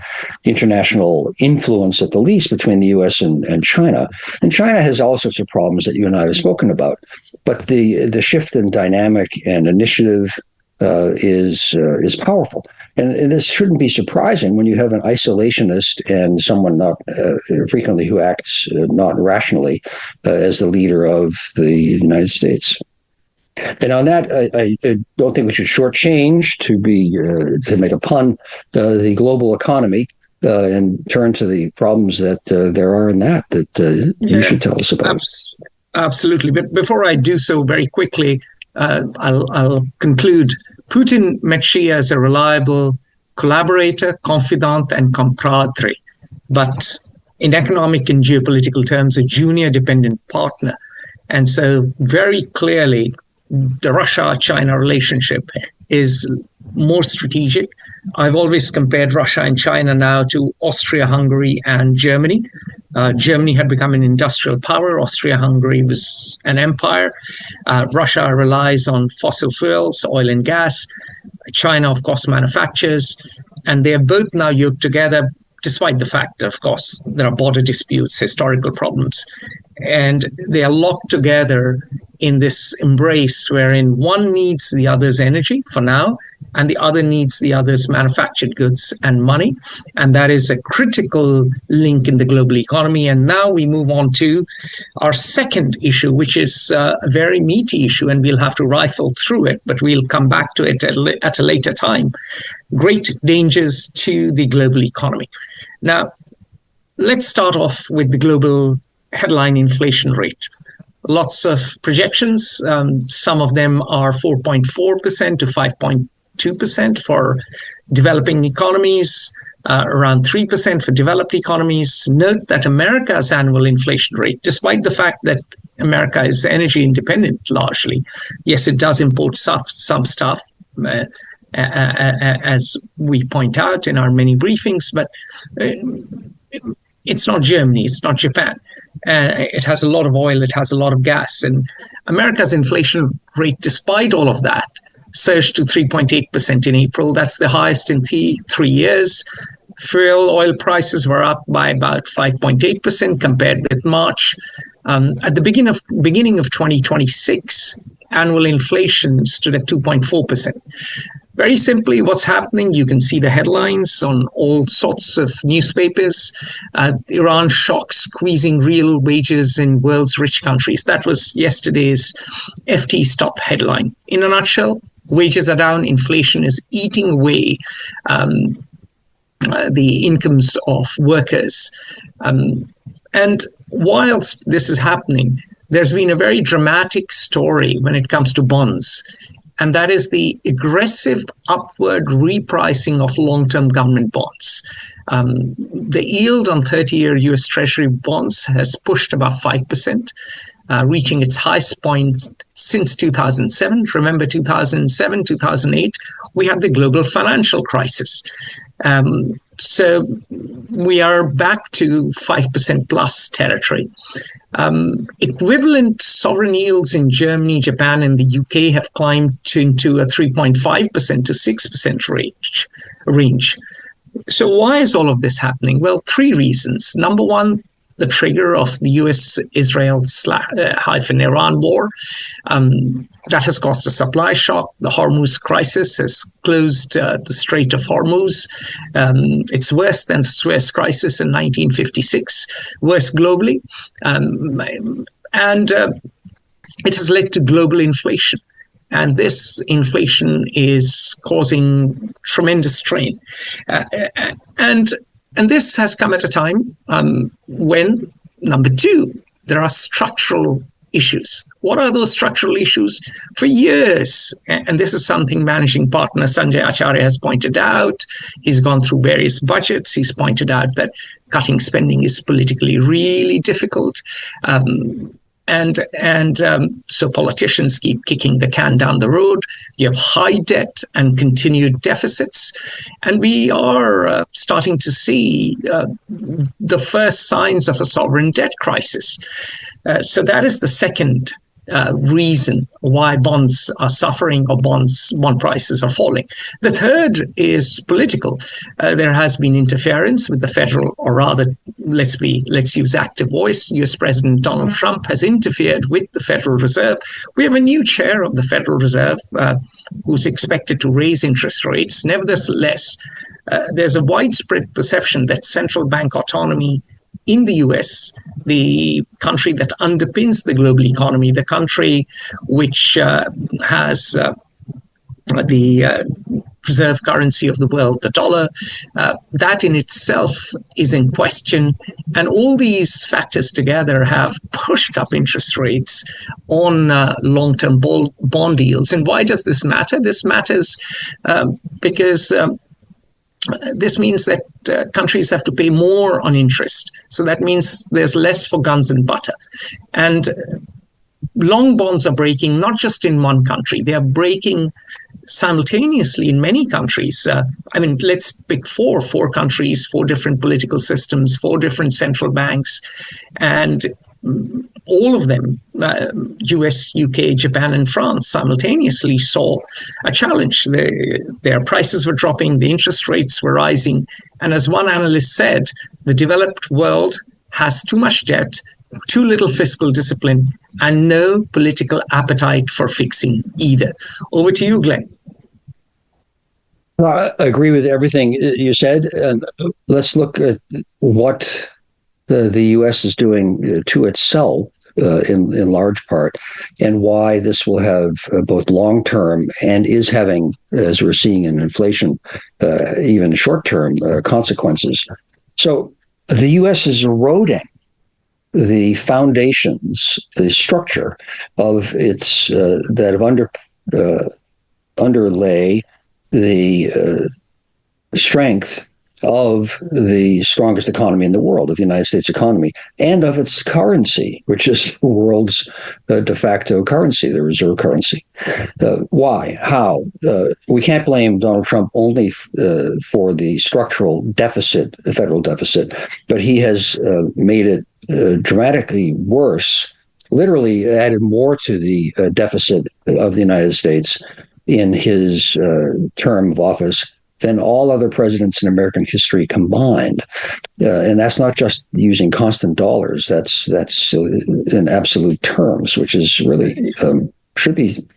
international influence, at the least, between the U.S. and China. And China has all sorts of problems that you and I have spoken about. But the shift in dynamic and initiative is powerful. And this shouldn't be surprising when you have an isolationist and someone not frequently who acts not rationally as the leader of the United States. And on that, I don't think we should shortchange, to make a pun, the global economy and turn to the problems that there are in that you should tell us about. Absolutely. But before I do so, very quickly, I'll conclude. Putin met Xi as a reliable collaborator, confidant, and compadre, but in economic and geopolitical terms, a junior dependent partner. And so very clearly, the Russia-China relationship is more strategic. I've always compared Russia and China now to Austria-Hungary and Germany. Germany had become an industrial power. Austria-Hungary was an empire. Russia relies on fossil fuels, oil and gas. China, of course, manufactures. And they are both now yoked together, despite the fact that, of course, there are border disputes, historical problems. And they are locked together in this embrace wherein one needs the other's energy for now, and the other needs the other's manufactured goods and money. And that is a critical link in the global economy. And now we move on to our second issue, which is a very meaty issue, and we'll have to rifle through it, but we'll come back to it at a later time. Great dangers to the global economy. Now, let's start off with the global headline inflation rate. Lots of projections. Some of them are 4.4% to 5.2% for developing economies, around 3% for developed economies. Note that America's annual inflation rate, despite the fact that America is energy independent largely, yes, it does import some stuff, as we point out in our many briefings, but it's not Germany, it's not Japan. It has a lot of oil, it has a lot of gas. And America's inflation rate, despite all of that, surged to 3.8% in April. That's the highest in 3 years. Fuel oil prices were up by about 5.8% compared with March. At the beginning of 2026, annual inflation stood at 2.4%. Very simply, what's happening, you can see the headlines on all sorts of newspapers. Iran shock squeezing real wages in world's rich countries. That was yesterday's FT's top headline. In a nutshell, wages are down, inflation is eating away the incomes of workers. And whilst this is happening, there's been a very dramatic story when it comes to bonds. And that is the aggressive upward repricing of long-term government bonds. The yield on 30-year US Treasury bonds has pushed above 5%, reaching its highest point since 2007. Remember 2007, 2008, we had the global financial crisis. So we are back to 5% plus territory. Equivalent sovereign yields in Germany, Japan, and the UK have climbed into a 3.5% to 6% range. So why is all of this happening? Well, 3 reasons. Number one, the trigger of the US-Israel-Iran war. That has caused a supply shock. The Hormuz crisis has closed the Strait of Hormuz. It's worse than the Suez crisis in 1956, worse globally. And it has led to global inflation. And this inflation is causing tremendous strain. And this has come at a time when, number two, there are structural issues. What are those structural issues? For years, and this is something managing partner Sanjay Acharya has pointed out, he's gone through various budgets, he's pointed out that cutting spending is politically really difficult. So politicians keep kicking the can down the road. You have high debt and continued deficits. And we are starting to see the first signs of a sovereign debt crisis. So that is the second reason why bonds are suffering or bond prices are falling. The third is political. There has been interference with the federal, or rather, let's use active voice. US President Donald Trump has interfered with the Federal Reserve. We have a new chair of the Federal Reserve who's expected to raise interest rates. Nevertheless, there's a widespread perception that central bank autonomy in the US, the country that underpins the global economy, the country which has the reserve currency of the world, the dollar, that in itself is in question. And all these factors together have pushed up interest rates on long-term bond yields. And why does this matter? This matters because this means that countries have to pay more on interest. So that means there's less for guns and butter. And long bonds are breaking, not just in one country, they are breaking simultaneously in many countries. Let's pick four countries, four different political systems, four different central banks, and all of them, US, UK, Japan, and France, simultaneously saw a challenge. Their prices were dropping, the interest rates were rising. And as one analyst said, the developed world has too much debt, too little fiscal discipline, and no political appetite for fixing either. Over to you, Glenn. I agree with everything you said. And let's look at what the U.S. is doing to itself in large part, and why this will have both long-term and is having, as we're seeing in inflation, even short-term consequences. So the U.S. is eroding the foundations, the structure of its underlay the strength of the strongest economy in the world, of the United States economy, and of its currency, which is the world's de facto currency, the reserve currency. Why? How? We can't blame Donald Trump only for the structural deficit, the federal deficit, but he has made it dramatically worse, literally added more to the deficit of the United States in his term of office than all other presidents in American history combined. And that's not just using constant dollars. That's in absolute terms, which is really should be.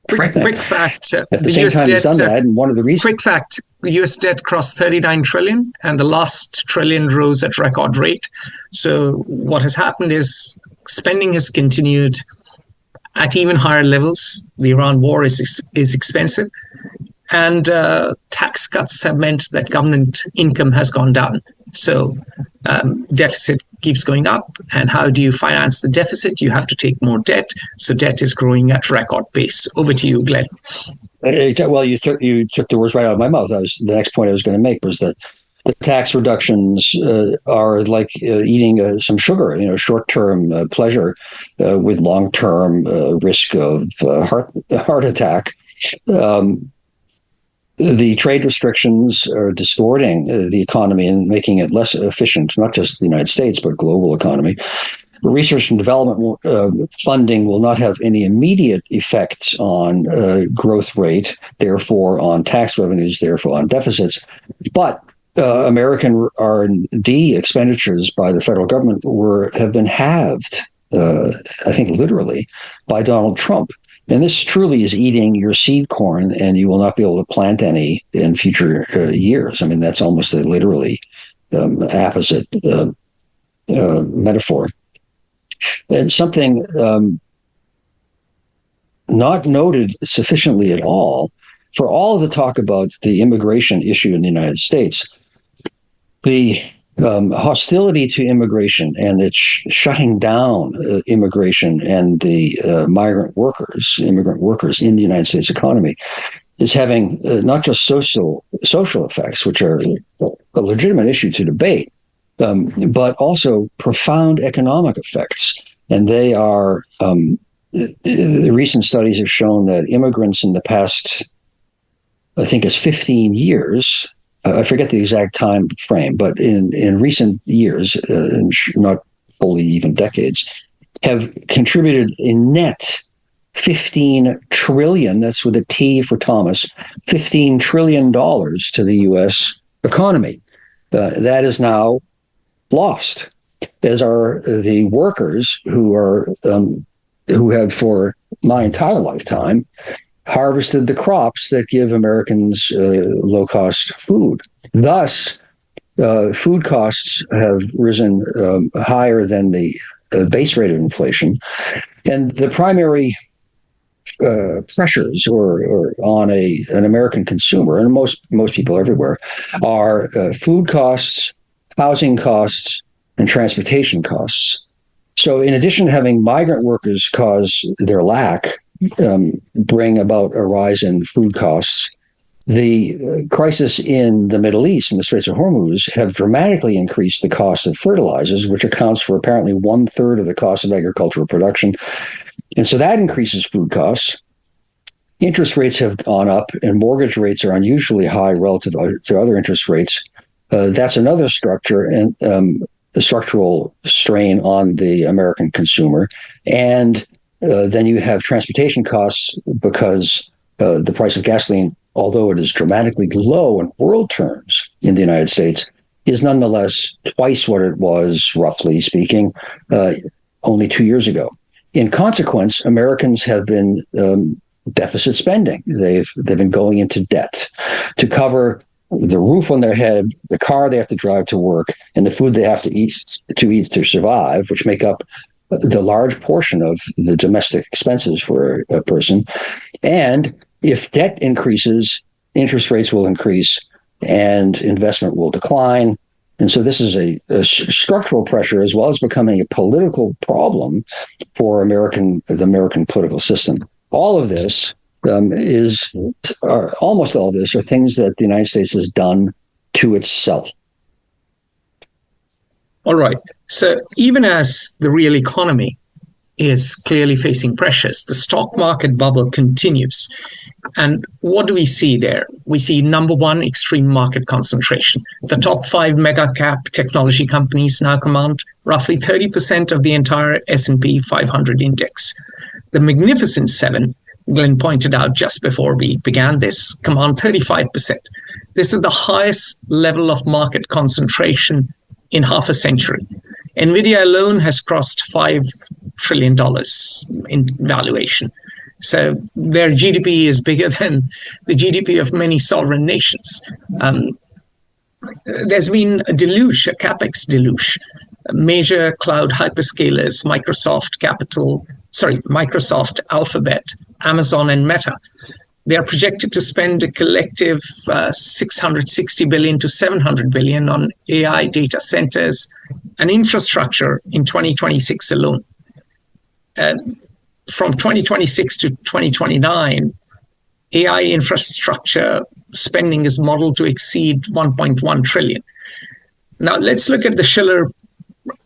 Quick fact. At the same time, he's done that, and one of the reasons. Quick fact: U.S. debt crossed 39 trillion, and the last trillion rose at record rate. So what has happened is spending has continued at even higher levels. The Iran war is expensive. And tax cuts have meant that government income has gone down. So deficit keeps going up. And how do you finance the deficit? You have to take more debt. So debt is growing at record pace. Over to you, Glenn. Well, you took the words right out of my mouth. The next point I was going to make was that the tax reductions are like eating some sugar, short-term pleasure with long-term risk of heart attack. The trade restrictions are distorting the economy and making it less efficient, not just the United States, but global economy. Research and development funding will not have any immediate effects on growth rate, therefore on tax revenues, therefore on deficits. But American R&D expenditures by the federal government have been halved, I think literally, by Donald Trump. And this truly is eating your seed corn, and you will not be able to plant any in future years. I mean, that's almost a literally opposite metaphor. And something not noted sufficiently at all. For all of the talk about the immigration issue in the United States, the hostility to immigration and its shutting down immigration and the immigrant workers in the United States economy is having not just social effects, which are a legitimate issue to debate, but also profound economic effects. And they are, the recent studies have shown that immigrants in the past, I think it's 15 years, I forget the exact time frame, but in recent years, not fully even decades, have contributed a net 15 trillion, that's with a T for Thomas, $15 trillion to the U.S. economy. That is now lost, as are the workers who have for my entire lifetime harvested the crops that give Americans low-cost food. Thus, food costs have risen higher than the base rate of inflation. And the primary pressures or on an American consumer, and most people everywhere, are food costs, housing costs, and transportation costs. So in addition to having migrant workers cause their lack, bring about a rise in food costs, the crisis in the Middle East and the Straits of Hormuz have dramatically increased the cost of fertilizers, which accounts for apparently 1/3 of the cost of agricultural production. And so that increases food costs. Interest rates have gone up, and mortgage rates are unusually high relative to other interest rates. That's another structure and the structural strain on the American consumer. And then you have transportation costs because the price of gasoline, although it is dramatically low in world terms in the United States, is nonetheless twice what it was, roughly speaking, only 2 years ago. In consequence, Americans have been deficit spending. They've been going into debt to cover the roof on their head, the car they have to drive to work, and the food they have to eat to survive, which make up the large portion of the domestic expenses for a person. And if debt increases, interest rates will increase and investment will decline. And so this is a structural pressure as well as becoming a political problem for the American political system. All of this almost all of this are things that the United States has done to itself. All right. So even as the real economy is clearly facing pressures, the stock market bubble continues. And what do we see there? We see, number one, extreme market concentration. The top 5 mega cap technology companies now command roughly 30% of the entire S&P 500 index. The Magnificent Seven, Glenn pointed out just before we began this, command 35%. This is the highest level of market concentration in half a century. NVIDIA alone has crossed $5 trillion in valuation. So their GDP is bigger than the GDP of many sovereign nations. There's been a deluge, a capex deluge. Major cloud hyperscalers, Microsoft, Alphabet, Amazon, and Meta, they are projected to spend a collective $660 billion to $700 billion on AI data centers and infrastructure in 2026 alone. From 2026 to 2029, AI infrastructure spending is modeled to exceed 1.1 trillion. Now, let's look at the Shiller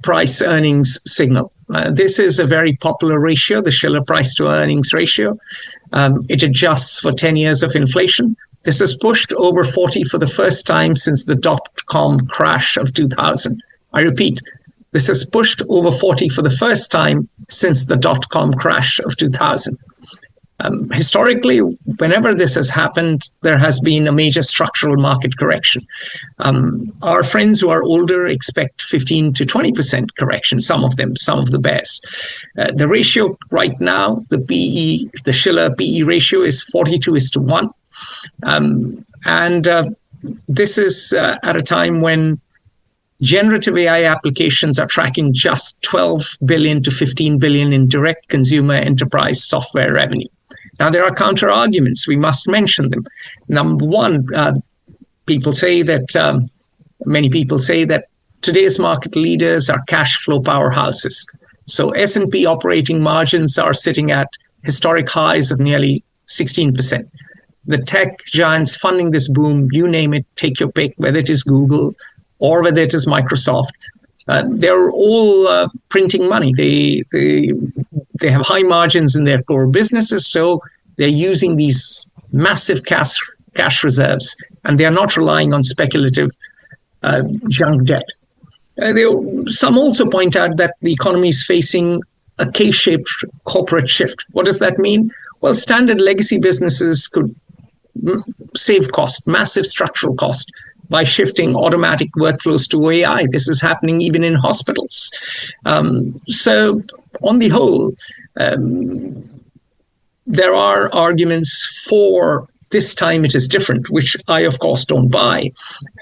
price earnings signal. This is a very popular ratio, the Shiller price to earnings ratio. It adjusts for 10 years of inflation. This has pushed over 40 for the first time since the dot-com crash of 2000. I repeat, this has pushed over 40 for the first time since the dot-com crash of 2000. Historically, whenever this has happened, there has been a major structural market correction. Our friends who are older expect 15 to 20% correction, some of the bears. The ratio right now, the Shiller PE ratio is 42:1. This is at a time when generative AI applications are tracking just 12 billion to 15 billion in direct consumer enterprise software revenue. Now, there are counter arguments. We must mention them. Number one, many people say that today's market leaders are cash flow powerhouses. So S&P operating margins are sitting at historic highs of nearly 16%. The tech giants funding this boom, you name it, take your pick, whether it is Google or whether it is Microsoft, they're all printing money. They have high margins in their core businesses, so they're using these massive cash reserves, and they are not relying on speculative junk debt. Some also point out that the economy is facing a K-shaped corporate shift. What does that mean? Well, standard legacy businesses could save cost, massive structural cost, by shifting automatic workflows to AI. This is happening even in hospitals. So on the whole, there are arguments for this time it is different, which I, of course, don't buy.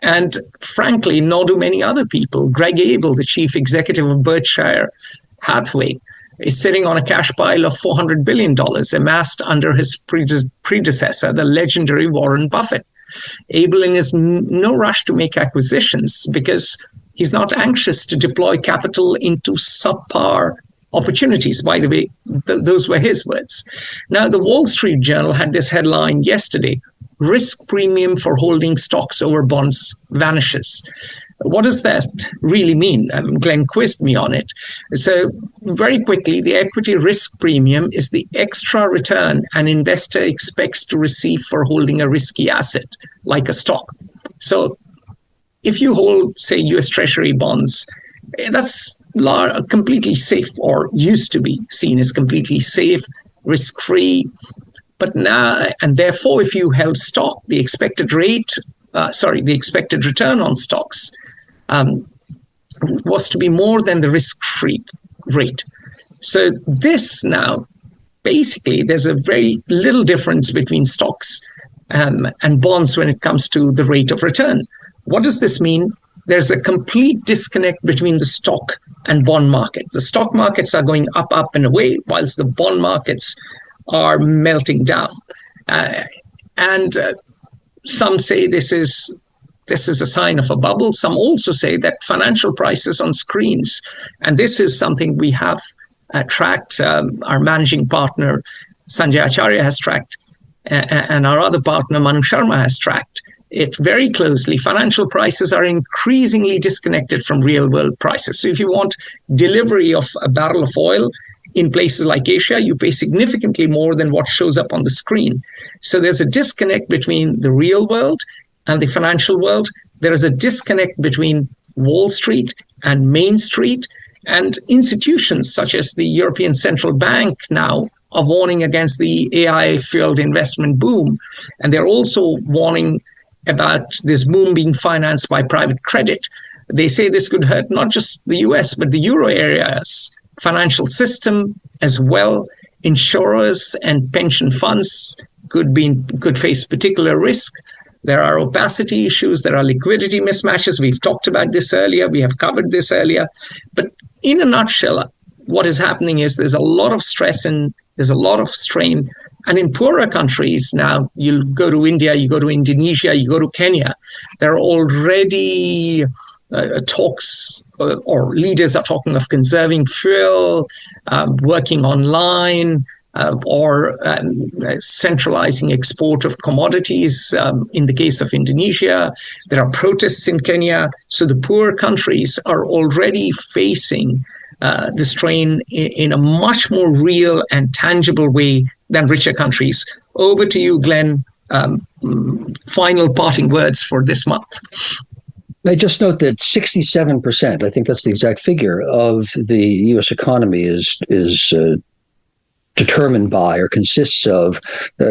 And frankly, nor do many other people. Greg Abel, the chief executive of Berkshire Hathaway, is sitting on a cash pile of $400 billion amassed under his predecessor, the legendary Warren Buffett. Abel is in no rush to make acquisitions because he's not anxious to deploy capital into subpar opportunities. By the way, those were his words. Now, the Wall Street Journal had this headline yesterday: risk premium for holding stocks over bonds vanishes. What does that really mean? Glenn quizzed me on it. So very quickly, the equity risk premium is the extra return an investor expects to receive for holding a risky asset, like a stock. So if you hold, say, US Treasury bonds, that's completely safe, or used to be seen as completely safe, risk-free. But now, and therefore, if you held stock, the expected return on stocks was to be more than the risk-free rate. So this now, basically, there's a very little difference between stocks and bonds when it comes to the rate of return. What does this mean? There's a complete disconnect between the stock and bond market. The stock markets are going up, up and away, whilst the bond markets are melting down. And some say this is a sign of a bubble. Some also say that financial prices on screens, and this is something we have tracked, our managing partner, Sanjay Acharya, has tracked, and our other partner, Manu Sharma, has tracked it very closely. Financial prices are increasingly disconnected from real world prices. So if you want delivery of a barrel of oil in places like Asia, you pay significantly more than what shows up on the screen. So there's a disconnect between the real world and the financial world. There is a disconnect between Wall Street and Main Street, and institutions such as the European Central Bank now are warning against the AI-fueled investment boom. And they're also warning about this boom being financed by private credit. They say this could hurt not just the US, but the euro area's financial system as well. Insurers and pension funds could face particular risk. There are opacity issues. There are liquidity mismatches. We've talked about this earlier. We have covered this earlier. But in a nutshell, what is happening is there's a lot of stress and there's a lot of strain. And in poorer countries now, you go to India, you go to Indonesia, you go to Kenya, there are already talks, or leaders are talking of conserving fuel, working online, or centralizing export of commodities. In the case of Indonesia, there are protests in Kenya. So the poor countries are already facing the strain in a much more real and tangible way than richer countries. Over to you, Glenn. Final parting words for this month. I just note that 67%, I think that's the exact figure, of the U.S. economy is determined by or consists of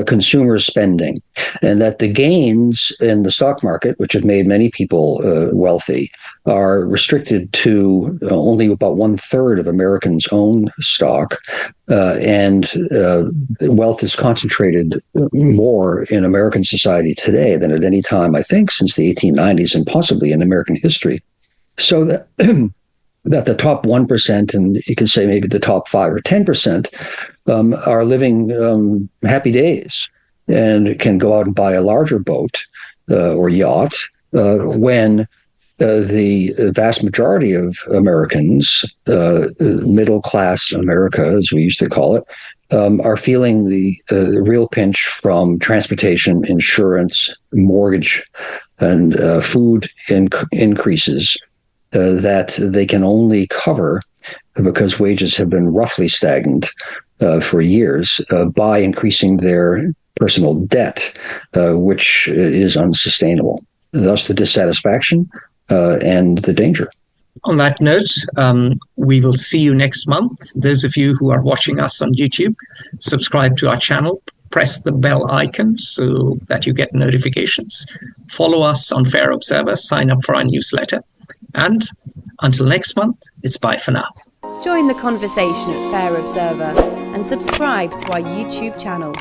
consumer spending, and that the gains in the stock market, which have made many people wealthy, are restricted to only about 1/3 of Americans own stock, and wealth is concentrated more in American society today than at any time, I think, since the 1890s and possibly in American history. So that the top 1%, and you can say maybe the top 5 or 10%, are living happy days and can go out and buy a larger boat or yacht when the vast majority of Americans, middle class America, as we used to call it, are feeling the real pinch from transportation, insurance, mortgage, and food increases that they can only cover because wages have been roughly stagnant for years by increasing their personal debt, which is unsustainable. Thus, the dissatisfaction and the danger. On that note, we will see you next month. Those of you who are watching us on YouTube, subscribe to our channel, press the bell icon so that you get notifications. Follow us on Fair Observer, sign up for our newsletter. And until next month, it's bye for now. Join the conversation at Fair Observer and subscribe to our YouTube channel.